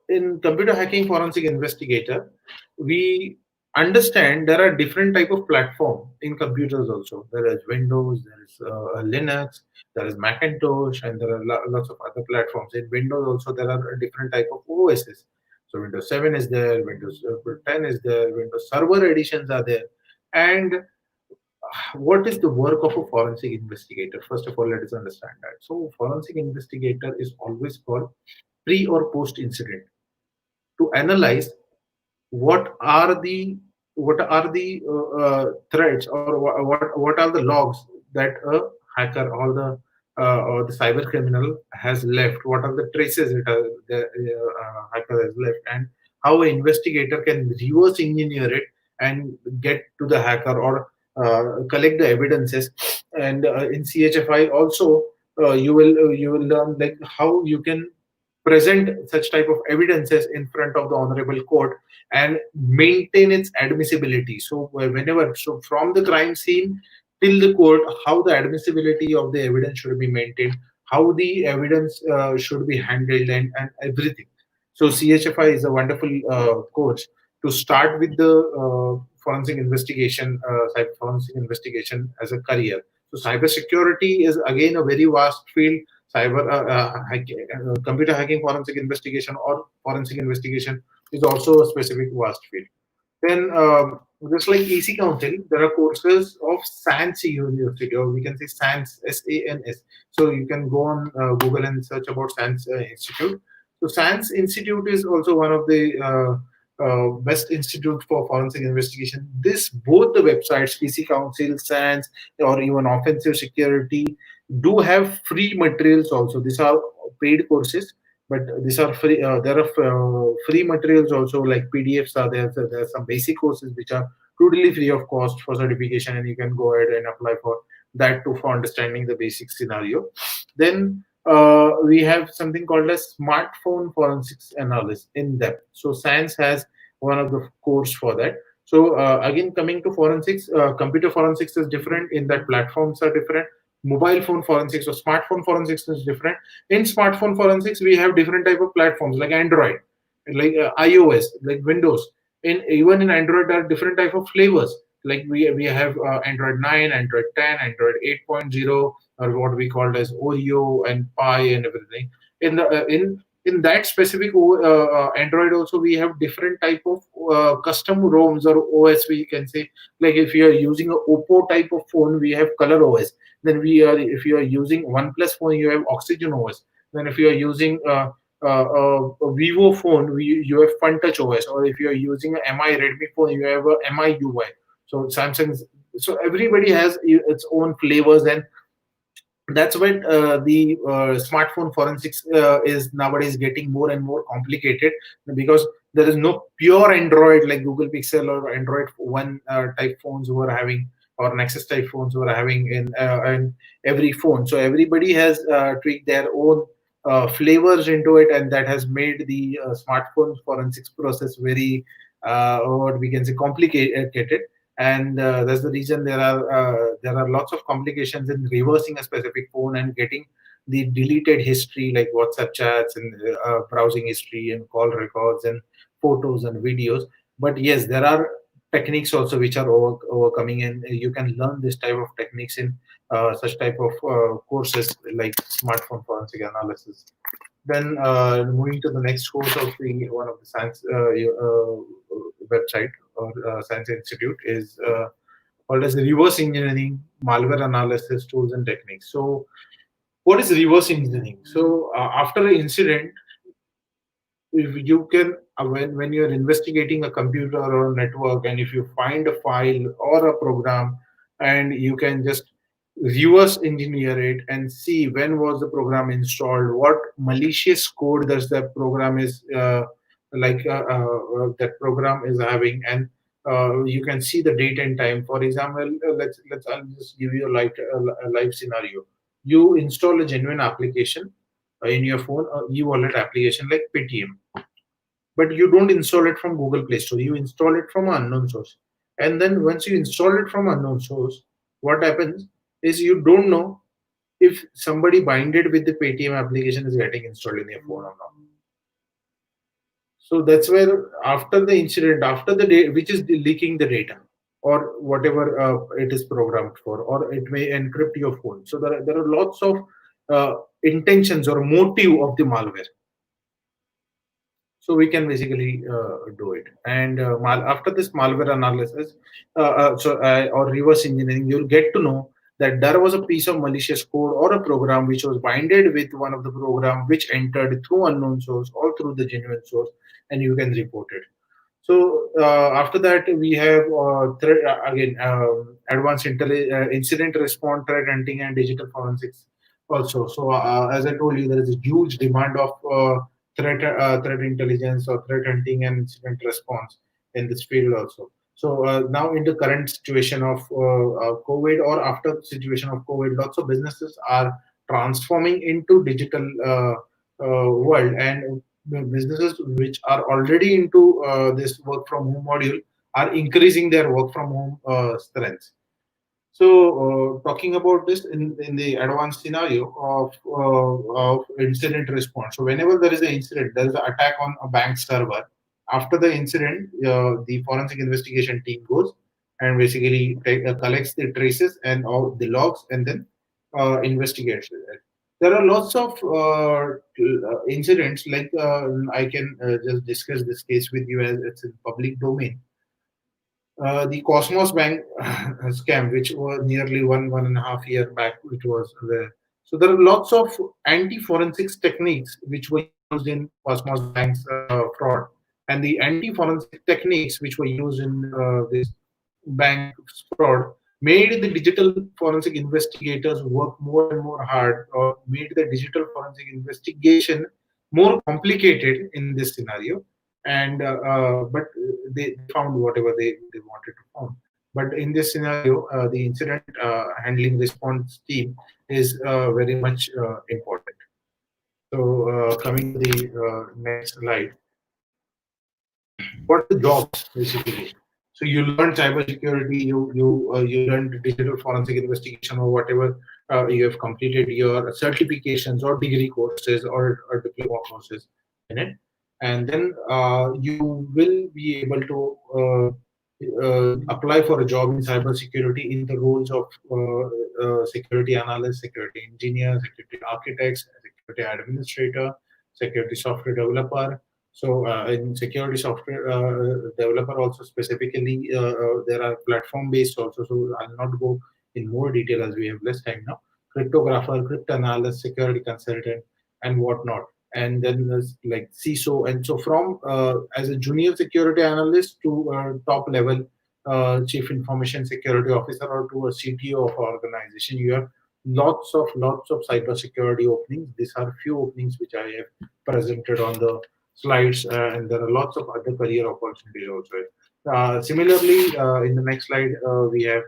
in computer hacking forensic investigator, we understand there are different type of platform in computers also. There is Windows, there is Linux, there is Macintosh, and there are lots of other platforms. In Windows also there are different type of OSs. So Windows 7 is there, Windows 10 is there, Windows Server editions are there. And what is the work of a forensic investigator? First of all, let us understand that. So forensic investigator is always called pre or post incident to analyze what are the threats, or what are the logs that a hacker or the cyber criminal has left. What are the traces that the hacker has left, and how an investigator can reverse engineer it and get to the hacker, or collect the evidences. And in CHFI also you will learn like how you can present such type of evidences in front of the honorable court and maintain its admissibility. So from the crime scene till the court, how the admissibility of the evidence should be maintained, how the evidence should be handled, and everything. So CHFI is a wonderful course to start with the forensic investigation, cyber forensic investigation as a career. So cybersecurity is again a very vast field. Computer hacking forensic investigation or forensic investigation is also a specific vast field. Then just like AC Council, there are courses of SANS University, or we can say SANS, SANS. So you can go on Google and search about SANS Institute. So SANS Institute is also one of the best institute for forensic investigation. Both the websites, PC Council, SANS, or even Offensive Security, do have free materials also. These are paid courses, but these are free. There are free materials also, like PDFs are there. So there are some basic courses which are totally free of cost for certification, and you can go ahead and apply for that too, for understanding the basic scenario. Then we have something called as smartphone forensics analysis in depth. So SANS has one of the course for that. So again, coming to forensics, computer forensics is different in that platforms are different. Mobile phone forensics or smartphone forensics is different. In smartphone forensics, we have different type of platforms like Android, like iOS, like Windows. Even in Android, there are different type of flavors. Like we have Android 9, Android 10, Android 8.0, or what we call as Oreo and Pie and everything. In that specific Android also, we have different type of custom ROMs or OS, we can say. Like if you are using a Oppo type of phone, we have Color OS. Then if you are using OnePlus phone, you have Oxygen OS. Then if you are using a Vivo phone, you have FunTouch OS, or if you are using a MI Redmi phone, you have a MI UI. So Samsung's, so everybody has its own flavors, and that's when the smartphone forensics is nowadays getting more and more complicated, because there is no pure Android like Google Pixel or Android One type phones who are having, or Nexus type phones who are having in every phone. So everybody has tweaked their own flavors into it, and that has made the smartphone forensics process very what we can say complicated. And that's the reason there are lots of complications in reversing a specific phone and getting the deleted history like WhatsApp chats and browsing history and call records and photos and videos. But yes, there are techniques also which are overcoming, and you can learn this type of techniques in such type of courses like smartphone forensic analysis. Then moving to the next course of the one of the science website or science institute is called as reverse engineering malware analysis tools and techniques. So what is reverse engineering? So after an incident, if you can when you're investigating a computer or a network, and if you find a file or a program, and you can just reverse engineer it and see when was the program installed, what malicious code does that program is that program is having, and you can see the date and time. For example, let's I'll just give you a live scenario. You install a genuine application in your phone, a e-wallet application like Paytm, but you don't install it from Google Play Store. You install it from an unknown source, and then once you install it from unknown source, what happens is you don't know if somebody binded with the Paytm application is getting installed in your phone or not. So that's where after the incident, after the day, which is leaking the data or whatever it is programmed for, or it may encrypt your phone. So there are lots of intentions or motive of the malware. So we can basically do it. And after this malware analysis, or reverse engineering, you'll get to know that there was a piece of malicious code or a program which was binded with one of the program which entered through unknown source or through the genuine source, and you can report it. So after that, we have advanced incident response, threat hunting, and digital forensics also. So as I told you, there is a huge demand of threat intelligence or threat hunting and incident response in this field also. So now in the current situation of COVID, or after the situation of COVID, lots of businesses are transforming into digital world, and businesses which are already into this work from home module are increasing their work from home strengths. So, talking about this in the advanced scenario of incident response. So, whenever there is an incident, there is an attack on a bank server. After the incident, the forensic investigation team goes and basically collects the traces and all the logs, and then investigates it. There are lots of incidents. Like I can just discuss this case with you as it's in public domain. The Cosmos Bank scam, which was nearly 1.5 year back, which was there. So there are lots of anti-forensics techniques which were used in Cosmos Bank's fraud, and the anti-forensic techniques which were used in this bank's fraud made the digital forensic investigators work more and more hard, or made the digital forensic investigation more complicated in this scenario. And but they found whatever they wanted to find. But in this scenario, the incident handling response team is very much important. So coming to the next slide, what are the jobs basically? So you learn cybersecurity, you learn digital forensic investigation, or whatever you have completed your certifications or degree courses or diploma courses in it, and then you will be able to apply for a job in cybersecurity in the roles of security analyst, security engineer, security architect, security administrator, security software developer. So in security software developer also specifically, there are platform based also. So I'll not go in more detail as we have less time now. Cryptographer, cryptanalyst, security consultant, and whatnot. and then there's like CISO. And so from as a junior security analyst to top level chief information security officer or to a CTO of an organization, you have lots of cyber security openings. These are few openings which I have presented on the slides, and there are lots of other career opportunities also. Similarly, in the next slide, we have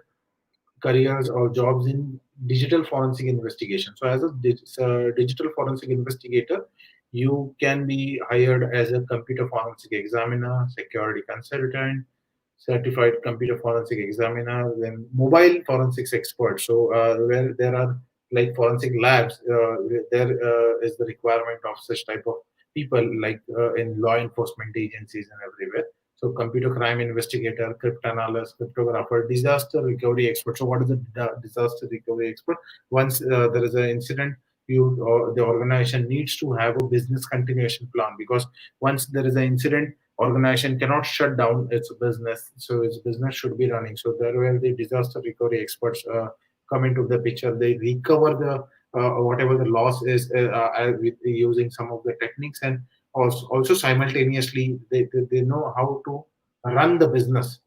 careers or jobs in digital forensic investigation. So, as a digital forensic investigator, you can be hired as a computer forensic examiner, security consultant, certified computer forensic examiner, then mobile forensics expert. So, where there are like forensic labs, there is the requirement of such type of people, like in law enforcement agencies and everywhere. So computer crime investigator, cryptanalyst, cryptographer, disaster recovery expert. So what is a disaster recovery expert? Once there is an incident, you or the organization needs to have a business continuation plan, because once there is an incident, organization cannot shut down its business. So its business should be running. So there where the disaster recovery experts come into the picture. They recover the whatever the loss is with using some of the techniques, and also simultaneously they know how to run the business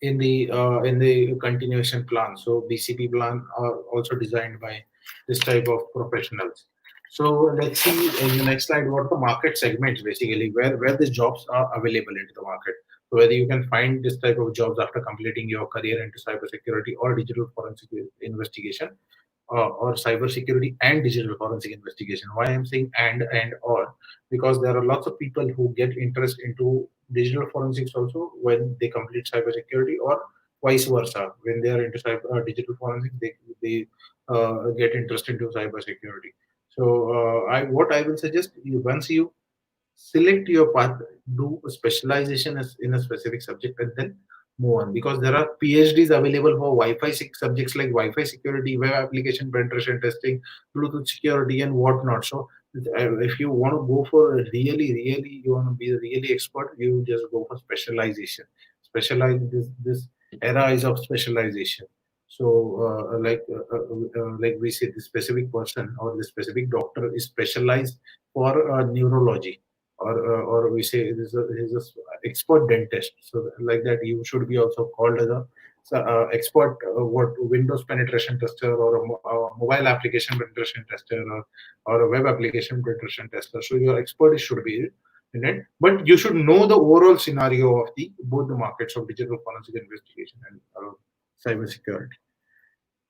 in the continuation plan. So BCP plan are also designed by this type of professionals. So let's see in the next slide what the market segments basically where these jobs are available into the market. So whether you can find this type of jobs after completing your career into cybersecurity or digital forensic investigation, or cybersecurity and digital forensic investigation. Why I'm saying and or, because there are lots of people who get interest into digital forensics also when they complete cybersecurity, or vice versa. When they are into digital forensics, they get interest into cybersecurity. So what I will suggest you, once you select your path, do a specialization in a specific subject, and then move on, because there are PhDs available for subjects like Wi-Fi security, web application penetration testing, Bluetooth security, and whatnot. So if you want to go for a really you want to be a really expert, you just go for specialization. Specialize, this era is of specialization. So like we say, the specific person or the specific doctor is specialized for neurology, or we say he's a expert dentist. So like that, you should be also called as a expert what Windows penetration tester, or a mobile application penetration tester, or a web application penetration tester. So your expertise should be in it, but you should know the overall scenario of the both the markets of digital forensic investigation and cyber security.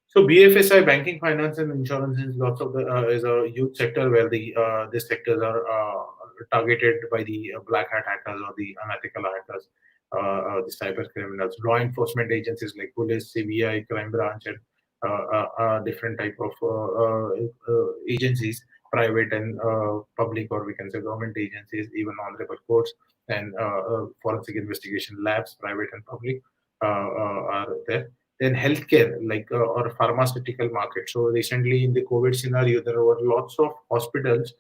So BFSI, banking, finance, and insurance is lots of the is a huge sector where the these sectors are targeted by the black hat hackers or the unethical hackers, the cyber criminals. Law enforcement agencies like police, CBI, crime branch, and different type of agencies, private and public, or we can say government agencies, even honorable courts and forensic investigation labs, private and public, are there. Then healthcare, like or pharmaceutical market. So recently in the COVID scenario, there were lots of hospitals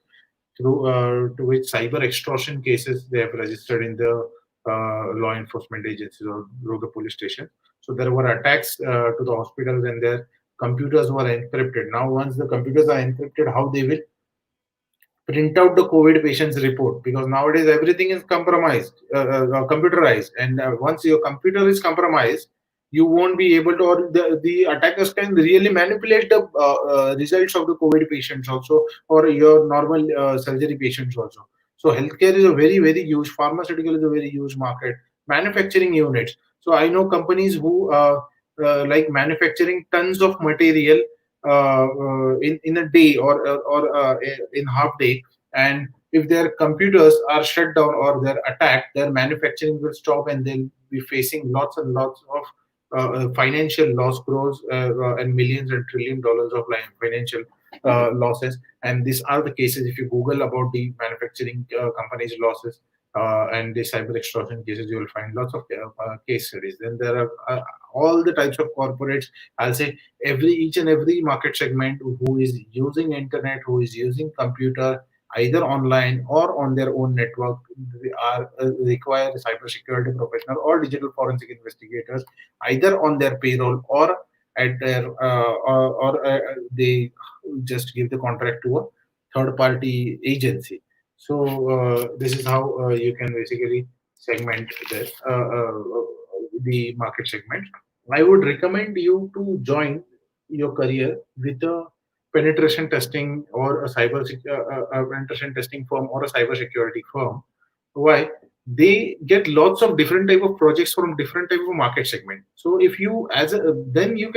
through to which cyber extortion cases they have registered in the law enforcement agencies or through the police station. So there were attacks to the hospitals, and their computers were encrypted. Now, once the computers are encrypted, how they will print out the COVID patient's report? Because nowadays everything is compromised, computerized, and once your computer is compromised, you won't be able to, or the attackers can really manipulate the results of the COVID patients also, or your normal surgery patients also. So healthcare is a very huge, pharmaceutical is a very huge market, manufacturing units. So I know companies who like manufacturing tons of material in a day, or in half day, and if their computers are shut down or they're attacked, their manufacturing will stop, and they'll be facing lots and lots of financial loss, grows and millions and $1 trillion of financial losses. And these are the cases. If you Google about the manufacturing companies' losses and the cyber extortion cases, you will find lots of case studies. Then there are all the types of corporates. I'll say each and every market segment who is using internet, who is using computer, either online or on their own network, they are require cybersecurity professional or digital forensic investigators, either on their payroll or at their or they just give the contract to a third party agency. So this is how you can basically segment the market segment. I would recommend you to join your career with a penetration testing or a penetration testing firm or a cyber security firm. Why? They get lots of different type of projects from different type of market segment. So if you as a then you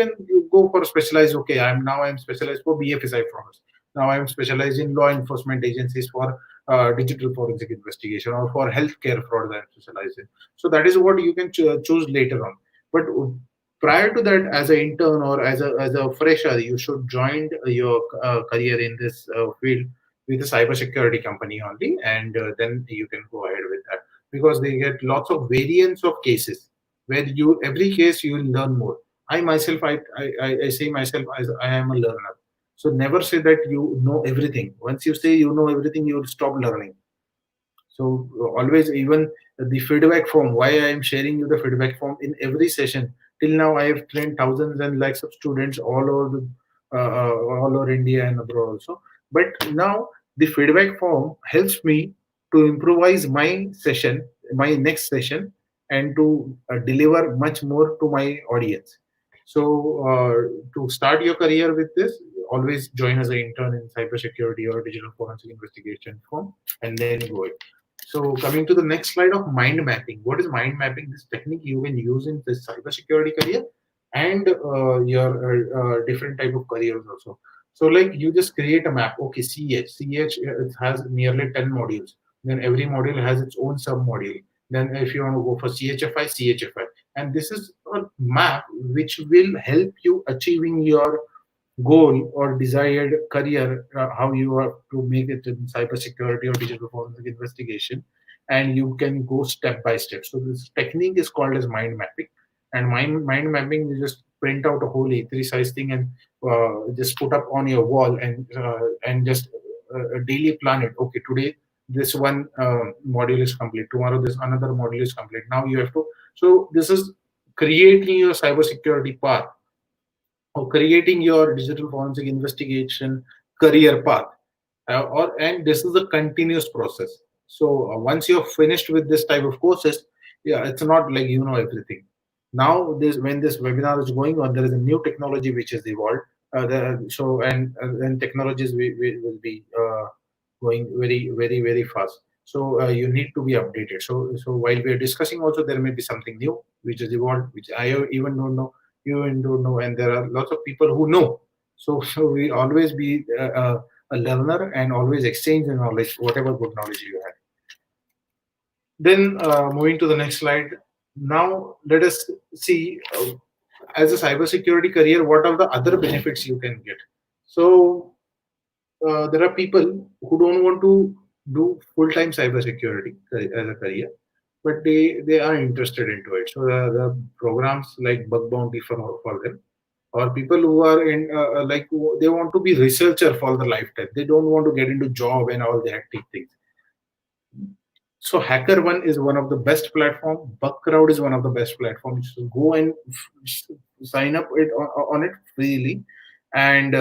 go for specialized. Okay, I'm specialized for BFSI frauds. Now I'm specialized in law enforcement agencies for digital forensic investigation, or for healthcare fraud I'm specialized in. So that is what you can choose later on. But prior to that, as an intern or as a fresher, you should join your career in this field with a cybersecurity company only, and then you can go ahead with that, because they get lots of variants of cases where you every case you will learn more. I myself, I say myself as I am a learner. So never say that you know everything. Once you say you know everything, you will stop learning. So always, even the feedback form, why I am sharing you the feedback form in every session. Till now, I have trained thousands and lakhs of students all over India and abroad also. But now the feedback form helps me to improvise my session, my next session, and to deliver much more to my audience. So to start your career with this, always join as an intern in cybersecurity or digital forensic investigation firm, and then go it. So coming to the next slide of mind mapping. What is mind mapping? This technique you can use in this cybersecurity career and your different type of careers also. So like you just create a map. Okay, CH it has nearly 10 modules. Then every module has its own sub module. Then if you want to go for CHFI, and this is a map which will help you achieving your goal or desired career, how you are to make it in cybersecurity or digital forensic investigation, and you can go step by step. So this technique is called as mind mapping, and mind mapping, you just print out a whole A3 size thing and just put up on your wall, and just daily plan it. Okay, today this one module is complete. Tomorrow this another module is complete. Now you have to. So this is creating your cybersecurity path, or creating your digital forensic investigation career path, and this is a continuous process. So once you're finished with this type of courses, yeah, it's not like you know everything. Now this when this webinar is going on, there is a new technology which has evolved. So and technologies will be going very fast. So you need to be updated. So while we are discussing, also there may be something new which is evolved, which I even don't know, you even don't know, and there are lots of people who know. So we always be a learner and always exchange the knowledge, whatever good knowledge you have. Then moving to the next slide. Now let us see, as a cybersecurity career, what are the other benefits you can get. So there are people who don't want to do full-time cybersecurity as a career, but they are interested into it. So the programs like Bug Bounty for them, or people who are in like they want to be researcher for the lifetime. They don't want to get into job and all the hectic things. So HackerOne is one of the best platform. Bugcrowd is one of the best platforms. So go and sign up on it freely, and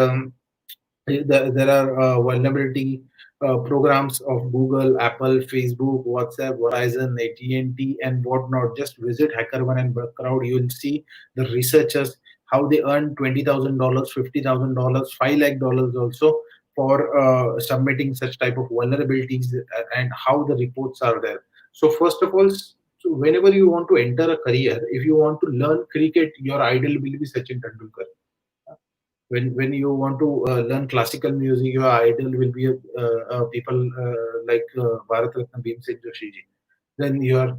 there are vulnerability programs of Google, Apple, Facebook, WhatsApp, Verizon, AT&T, and whatnot. Just visit HackerOne and Bugcrowd. You will see the researchers how they earn $20,000, $50,000, $5 lakh also for submitting such type of vulnerabilities, and how the reports are there. So first of all, so whenever you want to enter a career, if you want to learn cricket, your idol will be Sachin Tendulkar. When you want to learn classical music, your idol will be people like Bharat Ratna Bhimsen Joshi ji. Then you are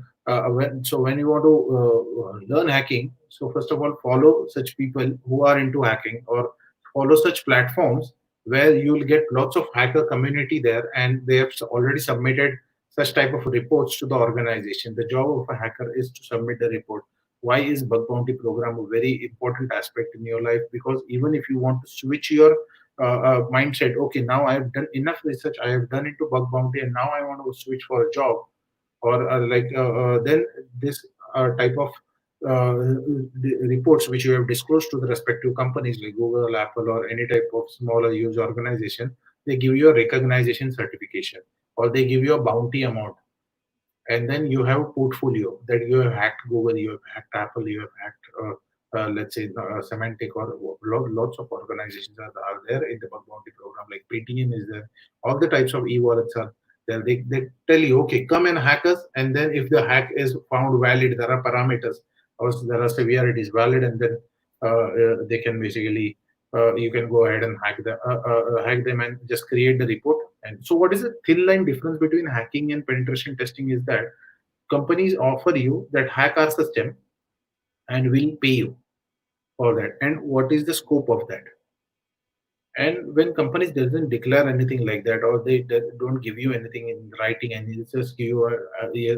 when you want to learn hacking, so first of all follow such people who are into hacking, or follow such platforms where you will get lots of hacker community there, and they have already submitted such type of reports to the organization. The job of a hacker is to submit the report. Why is bug bounty program a very important aspect in your life? Because even if you want to switch your mindset, okay, now I have done enough research, I have done into bug bounty, and now I want to switch for a job, or then this type of reports which you have disclosed to the respective companies like Google, Apple, or any type of smaller user organization, they give you a recognition certification, or they give you a bounty amount, and then you have a portfolio that you have hacked Google, you have hacked Apple, you have hacked, let's say, Semantic, or lots of organizations are there in the bug bounty program. Like Paytm is there, all the types of e-wallets are there. They tell you, okay, come and hack us, and then if the hack is found valid, there are parameters, or there are severities valid, and then they can basically, you can go ahead and hack them and just create the report. And so, what is the thin line difference between hacking and penetration testing is that companies offer you that hack our system and will pay you for that. And what is the scope of that? And when companies doesn't declare anything like that, or they don't give you anything in writing, and it's just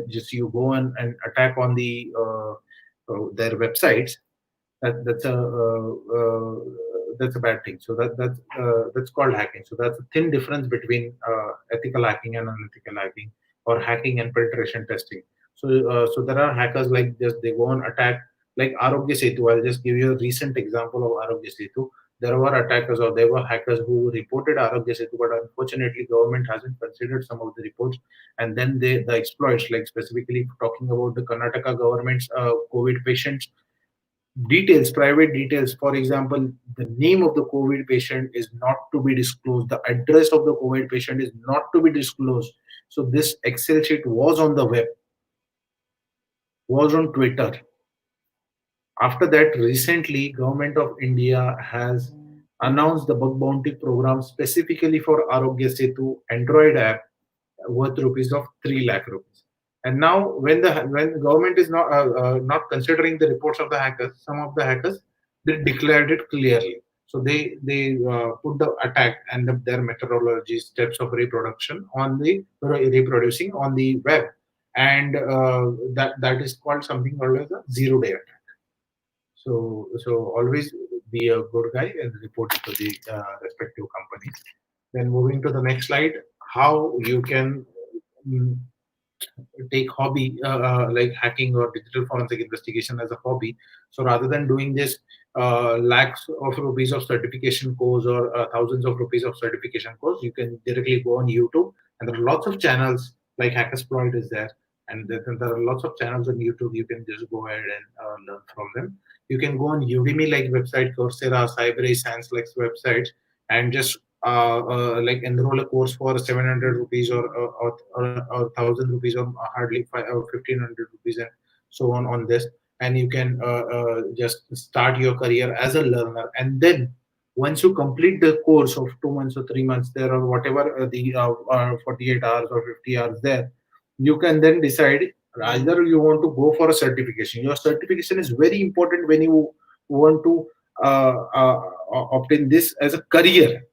just you go and attack on their websites, that's a bad thing. So that's called hacking. So that's a thin difference between ethical hacking and unethical hacking, or hacking and penetration testing. So there are hackers like just they go and attack, like Arogya Setu. I'll just give you a recent example of Arogya Setu. There were attackers, or there were hackers who reported Arogya Setu, but unfortunately government hasn't considered some of the reports. And then the exploits, like specifically talking about the Karnataka government's COVID patients details, private details. For example, the name of the COVID patient is not to be disclosed. The address of the COVID patient is not to be disclosed. So this Excel sheet was on the web, was on Twitter. After that, recently, Government of India has announced the bug bounty program specifically for Arogya Setu Android app worth rupees of 3 lakh rupees. And now, when government is not considering the reports of the hackers, some of the hackers, they declared it clearly. So they put the attack and their methodology, steps of reproduction on the reproducing on the web, and that is called something called as a zero-day attack. So always be a good guy and report it to the respective companies. Then moving to the next slide, how you can take hobby like hacking or digital forensic investigation as a hobby. So rather than doing this lakhs of rupees of certification course, or thousands of rupees of certification course, you can directly go on YouTube, and there are lots of channels like Hackersploit is there, and there are lots of channels on YouTube. You can just go ahead and learn from them. You can go on Udemy like website, Coursera, Cyber, Sanslex websites, and just like enroll a course for 700 rupees or 1000 rupees, or hardly 1500 rupees, and so on this. And you can just start your career as a learner. And then once you complete the course of 2 months or 3 months there, or whatever the 48 hours or 50 hours there, you can then decide either you want to go for a certification. Your certification is very important when you want to obtain this as a career,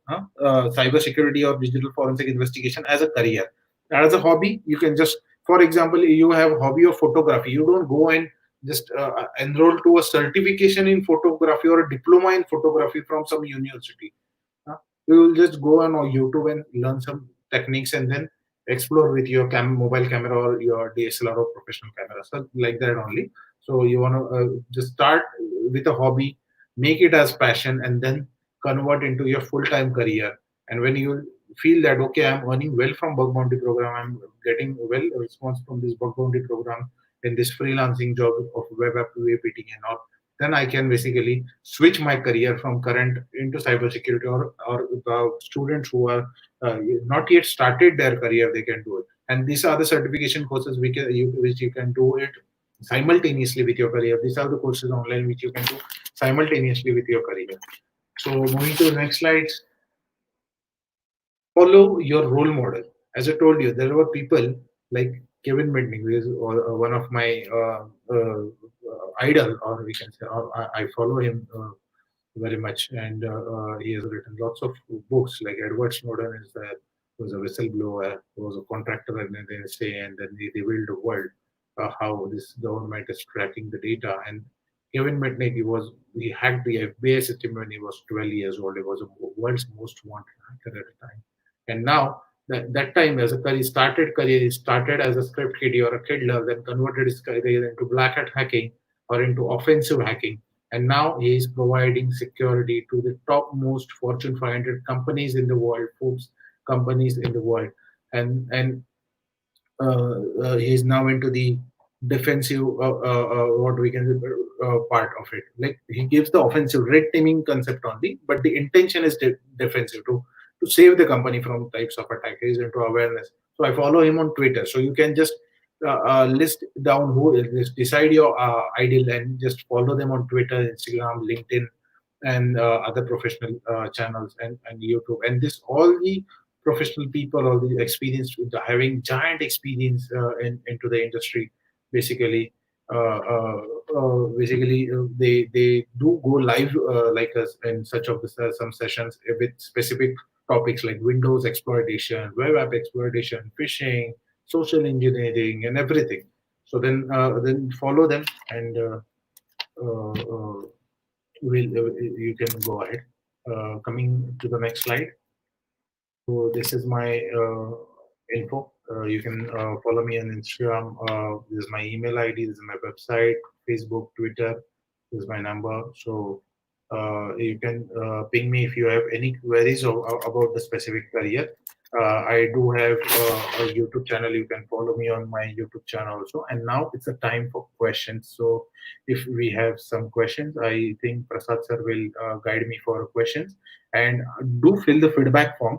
cyber security or digital forensic investigation as a career. As a hobby, you can just, for example, you have a hobby of photography. You don't go and just enroll to a certification in photography or a diploma in photography from some university. You will just go on YouTube and learn some techniques, and then explore with your mobile camera or your DSLR or professional camera. So like that only. So you want to just start with a hobby, make it as passion, and then convert into your full-time career. And when you feel that, okay, I'm earning well from bug bounty program, I'm getting well response from this bug bounty program in this freelancing job of web app PTing and all, then I can basically switch my career from current into cybersecurity, or students who are not yet started their career, they can do it. And these are the certification courses which you can do it simultaneously with your career. These are the courses online which you can do simultaneously with your career. So moving to the next slide, follow your role model. As I told you, there were people like Kevin Mitnick, who is one of my idol, or we can say, or I follow him very much, and he has written lots of books. Like Edward Snowden is there, who was a whistleblower, who was a contractor in the NSA, and then they revealed the world how this government is tracking the data. And Kevin Mitnick, he hacked the FBI system when he was 12 years old. He was the world's most wanted hacker at the time. And now, that time as a career, he started as a script kiddie or a kiddler, then converted his career into black hat hacking or into offensive hacking. And now he is providing security to the topmost Fortune 500 companies in the world. Forbes companies in the world, and he's now into the defensive what we can part of it. Like he gives the offensive red teaming concept only, but the intention is defensive to save the company from types of attackers and to awareness. So I follow him on Twitter. So you can just list down who is this, decide your ideal, and just follow them on Twitter, Instagram, LinkedIn, and other professional channels, and YouTube. And this all the professional people, all the experience, having giant experience into the industry, basically. They do go live like us in such of some sessions with specific topics like Windows exploitation, web app exploitation, phishing, social engineering, and everything. So then follow them, and uh, uh, you can go ahead. Coming to the next slide. So this is my info. You can follow me on Instagram. This is my email ID. This is my website, Facebook, Twitter. This is my number. So you can ping me if you have any queries about the specific career. I do have a YouTube channel. You can follow me on my YouTube channel also. And now it's a time for questions. So if we have some questions, I think Prasad sir will guide me for questions. And do fill the feedback form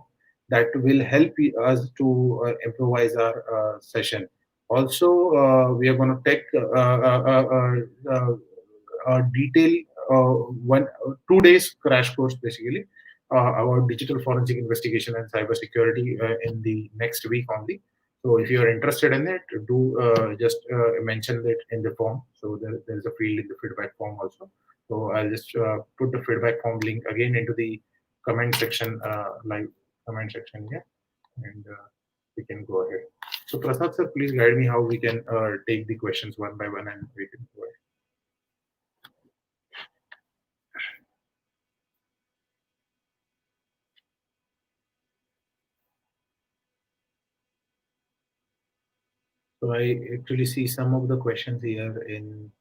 that will help us to improvise our session. Also, we are going to take detail one 2 days crash course basically about digital forensic investigation and cybersecurity in the next week only. So if you are interested in it, do just mention it in the form. So there's a field in the feedback form also. So I'll just put the feedback form link again into the comment section, live comment section here, and we can go ahead. So Prasad sir, please guide me how we can take the questions one by one, and we can go ahead. So I actually see some of the questions here in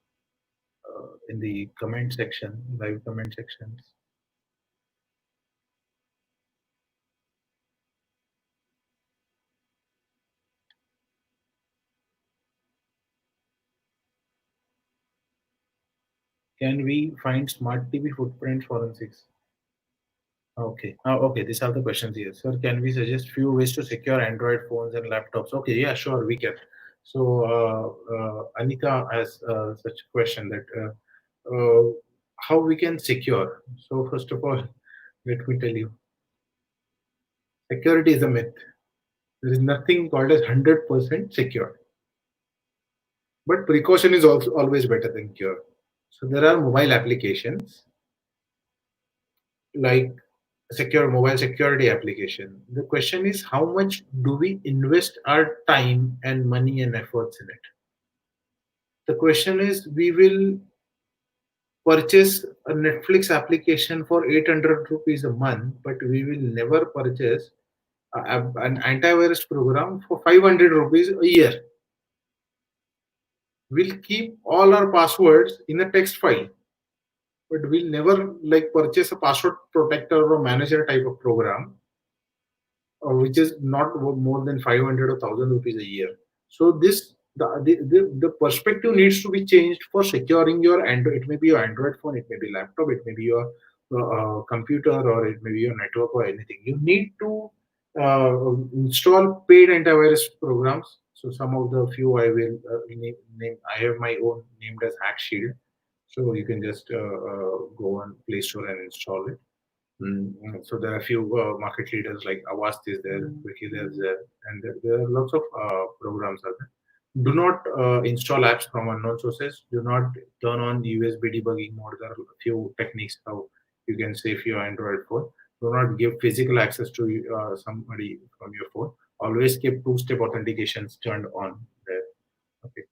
the comment section, live comment sections. Can we find smart TV footprint forensics? Okay. Okay. These are the questions here. Sir, can we suggest few ways to secure Android phones and laptops? Okay. Yeah, sure. We can. So Anita has such a question that how we can secure. So first of all, let me tell you, security is a myth. There is nothing called as 100% secure. But precaution is also always better than cure. So there are mobile applications like secure mobile security application. The question is how much do we invest our time and money and efforts in it? The question is we will purchase a Netflix application for 800 rupees a month, but we will never purchase an antivirus program for 500 rupees a year. We'll keep all our passwords in a text file, but we'll never like purchase a password protector or manager type of program, which is not more than 500 or 1000 rupees a year. So this the perspective needs to be changed for securing your Android. It may be your Android phone, it may be laptop, it may be your computer, or it may be your network or anything. You need to install paid antivirus programs. So some of the few I will name. I have my own named as Hack Shield. So you can just go on Play Store and install it. So there are a few market leaders like Avast is there, Wikidata is there, and there are lots of programs out there. Do not install apps from unknown sources. Do not turn on the USB debugging mode. There are a few techniques how you can save your Android phone. Do not give physical access to somebody from your phone. Always keep two-step authentications turned on there. Okay.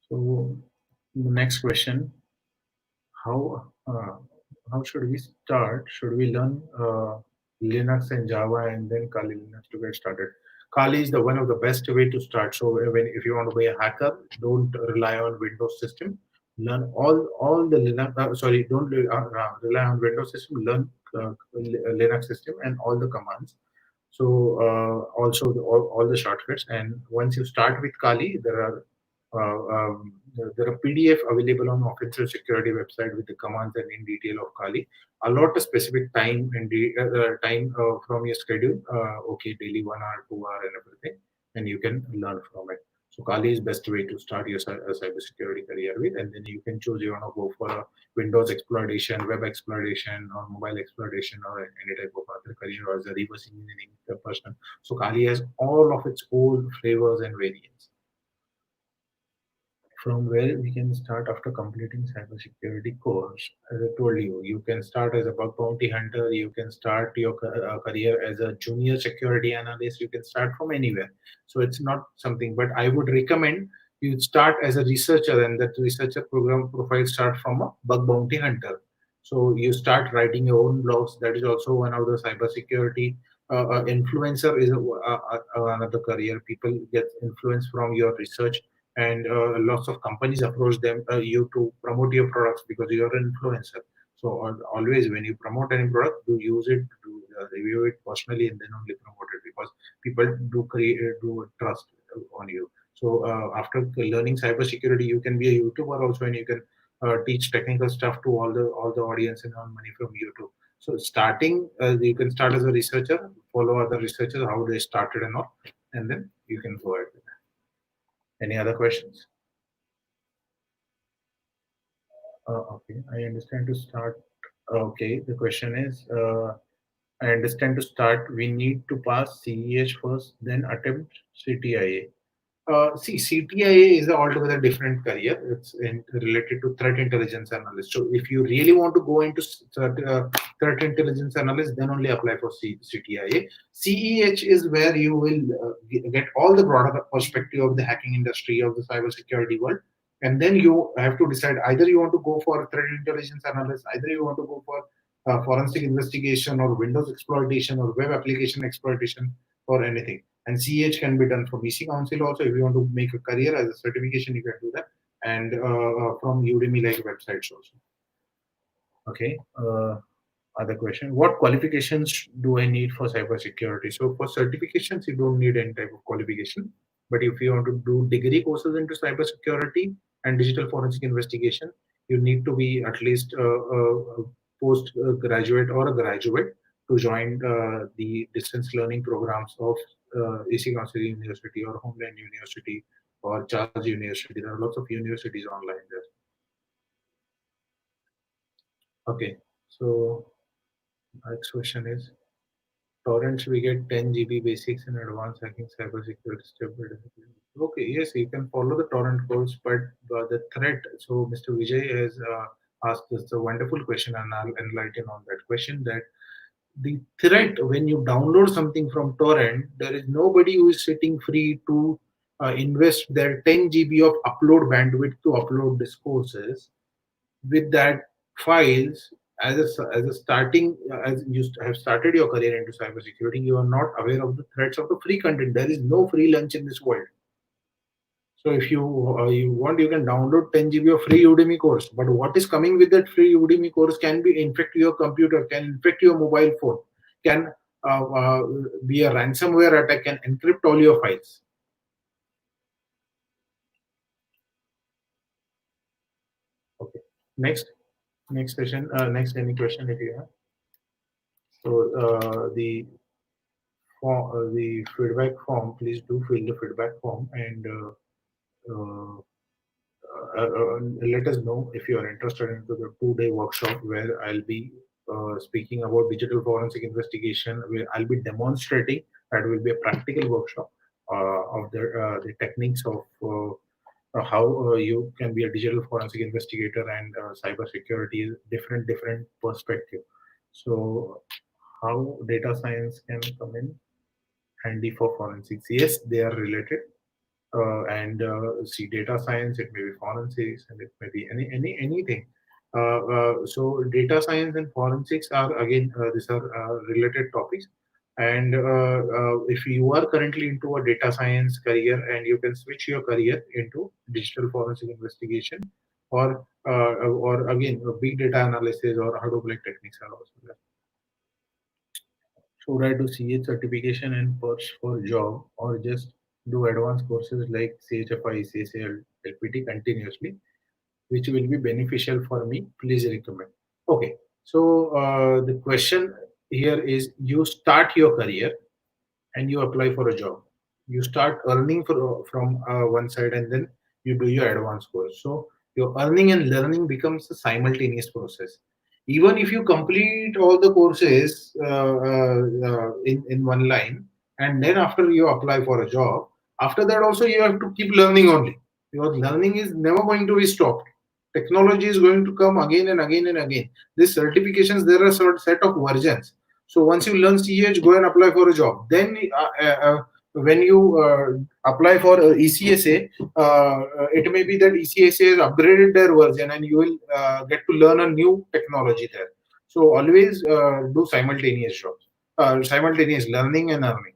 So the next question: how should we start? Should we learn Linux and Java and then Kali Linux to get started? Kali is the one of the best way to start. So if you want to be a hacker, don't rely on Windows system. Learn all the Linux. Don't rely on Windows system. Learn Linux system and all the commands. So also all the shortcuts. And once you start with Kali, there are PDF available on Offensive Security website with the commands and in detail of Kali. Allot a specific time and time from your schedule. Okay, daily 1 hour, 2 hour, and everything, and you can learn from it. So Kali is best way to start your cybersecurity career with, and then you can choose you want to go for a Windows exploitation, web exploitation, or mobile exploitation, or any type of other career, or as a reverse engineering person. So Kali has all of its own flavors and variants. From where we can start after completing cybersecurity course. As I told you, you can start as a bug bounty hunter. You can start your career as a junior security analyst. You can start from anywhere. So it's not something, but I would recommend you start as a researcher, and that researcher program profile start from a bug bounty hunter. So you start writing your own blogs. That is also one of the cybersecurity. Influencer is another career. People get influence from your research, and lots of companies approach you to promote your products because you are an influencer. So always when you promote any product, do use it, do review it personally, and then only promote it, because people do trust on you. So after learning cybersecurity, you can be a YouTuber also, and you can teach technical stuff to all the audience and earn money from YouTube. So starting, you can start as a researcher, follow other researchers how they started and all, and then you can go ahead with that. Any other questions? Okay, I understand to start. Okay, the question is, I understand to start, we need to pass CEH first, then attempt CTIA. See, CTIA is an altogether different career. It's related to threat intelligence analyst. So if you really want to go into threat intelligence analyst, then only apply for CTIA. CEH is where you will get all the broader perspective of the hacking industry, of the cybersecurity world. And then you have to decide either you want to go for threat intelligence analyst, either you want to go for forensic investigation, or Windows exploitation, or web application exploitation, or anything. And CH can be done from BC Council also. If you want to make a career as a certification, you can do that. And from Udemy like websites also. Okay. Other question: what qualifications do I need for cybersecurity? So for certifications, you don't need any type of qualification. But if you want to do degree courses into cybersecurity and digital forensic investigation, you need to be at least a postgraduate or a graduate to join the distance learning programs of AC Council University or Homeland University or Charles University. There are lots of universities online there. Okay, so next question is, torrents we get 10 GB basics in advanced hacking cybersecurity step by step. Okay, yes, you can follow the torrent course, but the threat. So Mr. Vijay has asked us a wonderful question, and I'll enlighten on that question. That the threat when you download something from torrent, there is nobody who is sitting free to invest their 10 GB of upload bandwidth to upload these courses. With that files, as a starting, as you have started your career into cybersecurity, you are not aware of the threats of the free content. There is no free lunch in this world. So if you want, you can download 10 GB of free Udemy course. But what is coming with that free Udemy course can be infect your computer, can infect your mobile phone, can be a ransomware attack, can encrypt all your files. Okay. Next session. Next, any question if you have. So the feedback form, please do fill the feedback form, and let us know if you are interested into the 2-day workshop where I'll be speaking about digital forensic investigation, where I'll be demonstrating. That will be a practical workshop of the techniques of how you can be a digital forensic investigator, and cyber security is different perspective. So how data science can come in handy for forensics? Yes, they are related. And see, data science, it may be forensics, and it may be anything. So data science and forensics are again these are related topics. And if you are currently into a data science career, and you can switch your career into digital forensic investigation, or again big data analysis or Hadoop like techniques are also there. Should I do CA certification and push for job, or just do advanced courses like CHFI, CSA, LPT continuously, which will be beneficial for me? Please recommend. Okay, so the question here is: you start your career and you apply for a job. You start earning from one side, and then you do your advanced course. So your earning and learning becomes a simultaneous process. Even if you complete all the courses in one line, and then after you apply for a job, after that also you have to keep learning only. Your learning is never going to be stopped. Technology is going to come again and again and again. These certifications, there are a set of versions. So once you learn CH, go and apply for a job. Then when you apply for ECSA, it may be that ECSA has upgraded their version, and you will get to learn a new technology there. So always do simultaneous jobs, simultaneous learning and earning.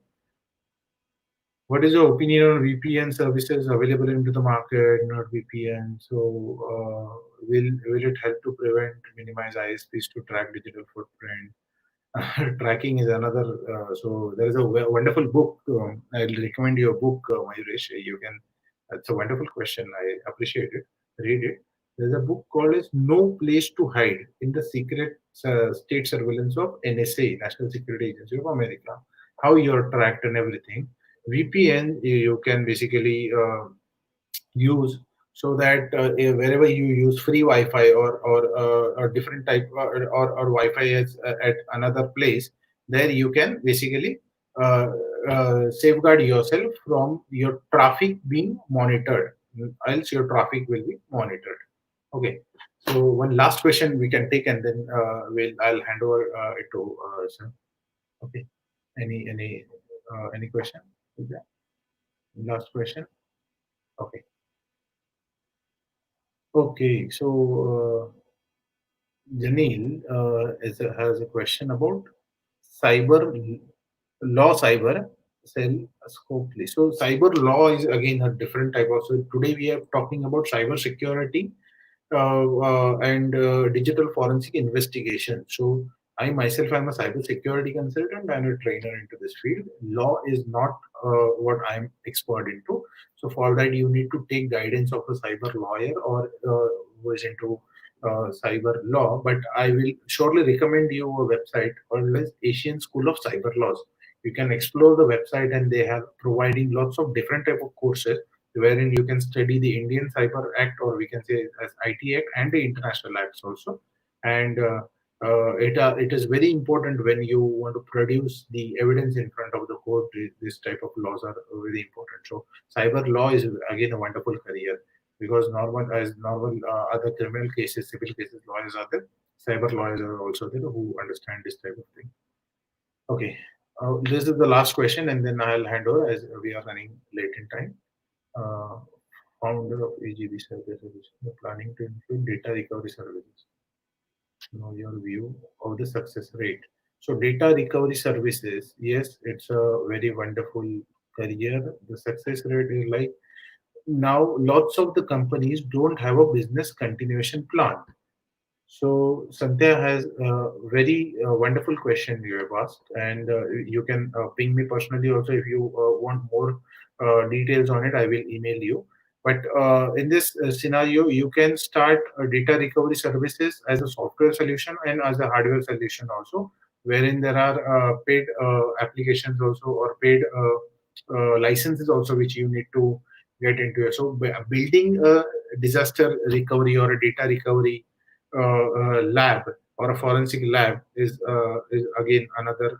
What is your opinion on VPN services available into the market, not VPN? So will it help to prevent, minimize ISPs to track digital footprint? Tracking is another. So there is a wonderful book. I'll recommend you a book, Mayuresh. You can. It's a wonderful question. I appreciate it. Read it. There's a book called as "No Place to Hide in the Secret State Surveillance of NSA, National Security Agency of America. How you're tracked and everything." VPN you can basically use, so that wherever you use free Wi-Fi or different type or Wi-Fi at another place, there you can basically uh, safeguard yourself from your traffic being monitored. Else your traffic will be monitored. Okay. So one last question we can take, and then I'll hand over it to sir. Okay. Any question? Yeah. Last question. Okay. Okay. So Janil has a question about cyber law, cyber cell scopely. So cyber law is again a different type of. So today we are talking about cyber security and digital forensic investigation. So I myself am a cyber security consultant and a trainer into this field. Law is not what I'm expert into. So for that you need to take guidance of a cyber lawyer or who is into cyber law. But I will surely recommend you a website called as Asian School of Cyber Laws. You can explore the website, and they have providing lots of different type of courses wherein you can study the Indian Cyber Act, or we can say as IT Act, and the international acts also. And it is very important when you want to produce the evidence in front of the court. This type of laws are very important. So cyber law is again a wonderful career, because normal other criminal cases, civil cases lawyers are there. Cyber lawyers are also there who understand this type of thing. Okay. This is the last question, and then I'll hand over as we are running late in time. Uh, Founder of AGB Services, planning to include data recovery services. Know your view of the success rate. So data recovery services, yes, it's a very wonderful career. The success rate is like, now lots of the companies don't have a business continuation plan. So Sandhya has a very wonderful question you have asked, and you can ping me personally also if you want more details on it. I will email you. But in this scenario, you can start data recovery services as a software solution and as a hardware solution also, wherein there are paid applications also, or paid licenses also, which you need to get into. So building a disaster recovery or a data recovery lab or a forensic lab is again another.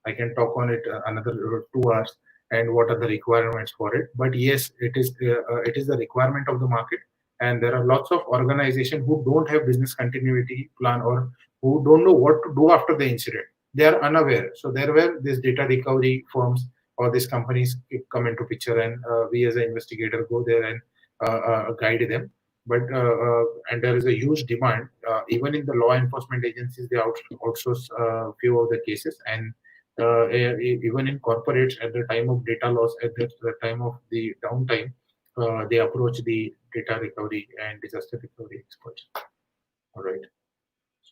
I can talk on it another 2 hours, and what are the requirements for it. But yes, it is the requirement of the market, and there are lots of organizations who don't have business continuity plan, or who don't know what to do after the incident. They are unaware. So there were these data recovery firms or these companies come into picture, and we as an investigator go there and guide them. But and there is a huge demand even in the law enforcement agencies. They outsource a few of the cases, and even in corporates at the time of data loss, at the time of the downtime, they approach the data recovery and disaster recovery experts. All right.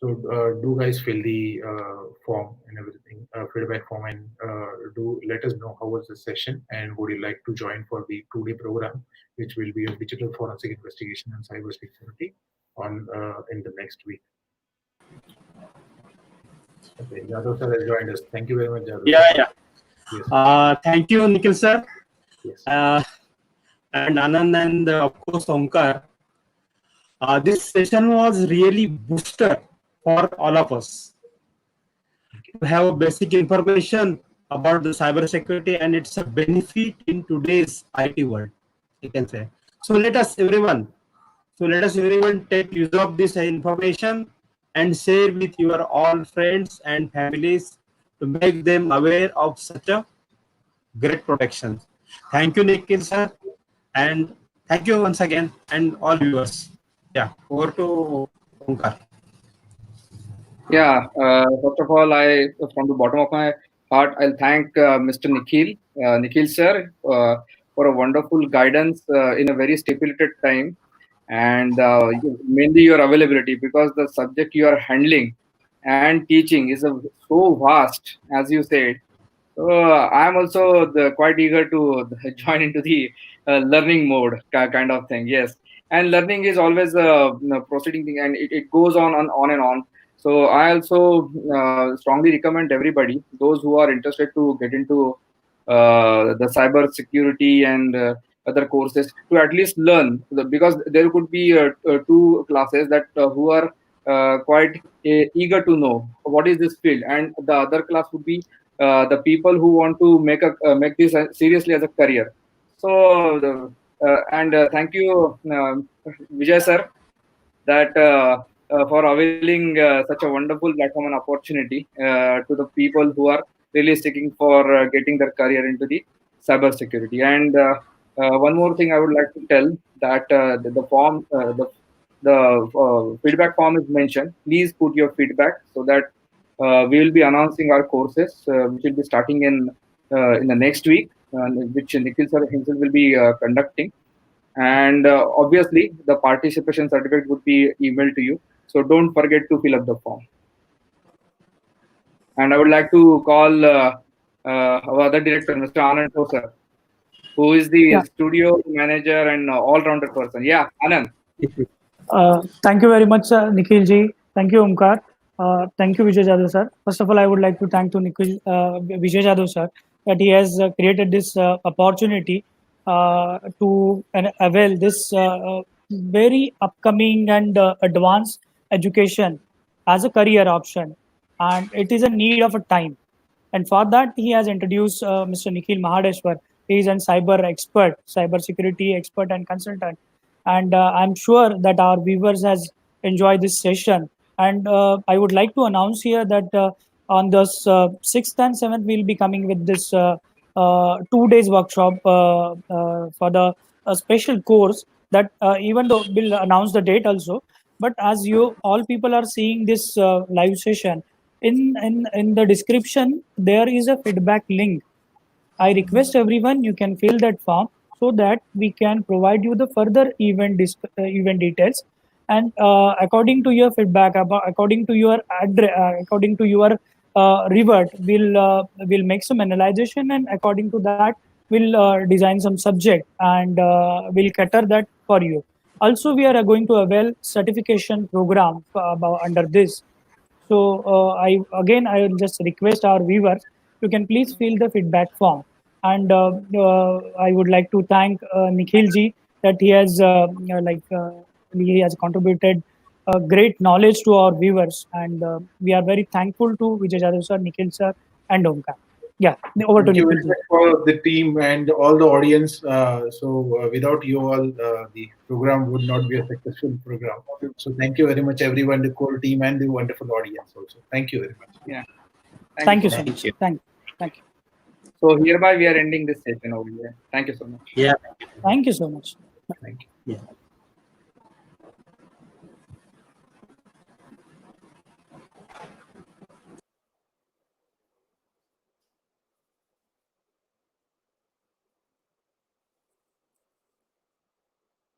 So do guys fill the form and everything, feedback form, and do let us know how was the session and would you like to join for the 2-day program, which will be a digital forensic investigation and cyber security on in the next week. Okay, Jadhav sir has joined us. Thank you very much, Jadhav. Yeah. Yes. Thank you, Nikhil sir. Yes. And Anand and of course Omkar. This session was really booster for all of us to have a basic information about the cyber security and its a benefit in today's IT world, you can say. So let us everyone take use of this information and share with your all friends and families to make them aware of such a great protection. Thank you, Nikhil sir, and thank you once again, and all viewers. Yeah, over to Omkar. Yeah, first of all, from the bottom of my heart, I'll thank Mr. Nikhil sir, for a wonderful guidance in a very stipulated time, and mainly your availability, because the subject you are handling and teaching is so vast, as you said. So I'm also quite eager to join into the learning mode kind of thing. Yes, and learning is always a proceeding thing, and it goes on and on. So I also strongly recommend everybody, those who are interested to get into the cyber security and other courses, to at least learn, because there could be two classes that who are quite eager to know what is this field, and the other class would be the people who want to make this seriously as a career. So thank you, Vijay sir, that for availing such a wonderful platform and opportunity to the people who are really seeking for getting their career into the cyber security. And one more thing I would like to tell, that the form, the feedback form is mentioned. Please put your feedback, so that we will be announcing our courses, which will be starting in the next week, which Nikhil sir himself will be conducting. And obviously, the participation certificate would be emailed to you. So don't forget to fill up the form. And I would like to call our other director, Mr. Anand Sir, who is the studio manager and all-rounder person. Yeah, Anand. Thank you very much, Nikhil ji. Thank you, Omkar. Thank you, Vijay Jadhav sir. First of all, I would like to thank to Vijay Jadhav sir, that he has created this opportunity to avail this very upcoming and advanced education as a career option, and it is a need of a time. And for that, he has introduced Mr. Nikhil Mahadeshwar. He is a cyber expert, cyber security expert and consultant. And I'm sure that our viewers has enjoyed this session. And I would like to announce here that on the 6th and 7th, we'll be coming with this 2 days workshop for the special course that even though we'll announce the date also, but as you all people are seeing this live session, in the description there is a feedback link. I request everyone, you can fill that form so that we can provide you the further event details, and according to your feedback, according to your according to your revert, we'll make some analyzation, and according to that we'll design some subject, and we'll cater that for you. Also, we are going to avail certification program under this. So I will just request our viewers, you can please fill the feedback form. And I would like to thank Nikhil ji, that he has he has contributed great knowledge to our viewers, and we are very thankful to Vijay Jadhav sir, Nikhil sir, and Omkar. Yeah, over to Thank you Nikhil very ji. much for the team and all the audience. Without you all, the program would not be a successful program. So thank you very much, everyone, the core team and the wonderful audience also. Thank you very much. Yeah. Thank you so so much. much. Thank you. So hereby we are ending this session over here. Thank you so much. Yeah. Thank you so much. Thank you. Yeah.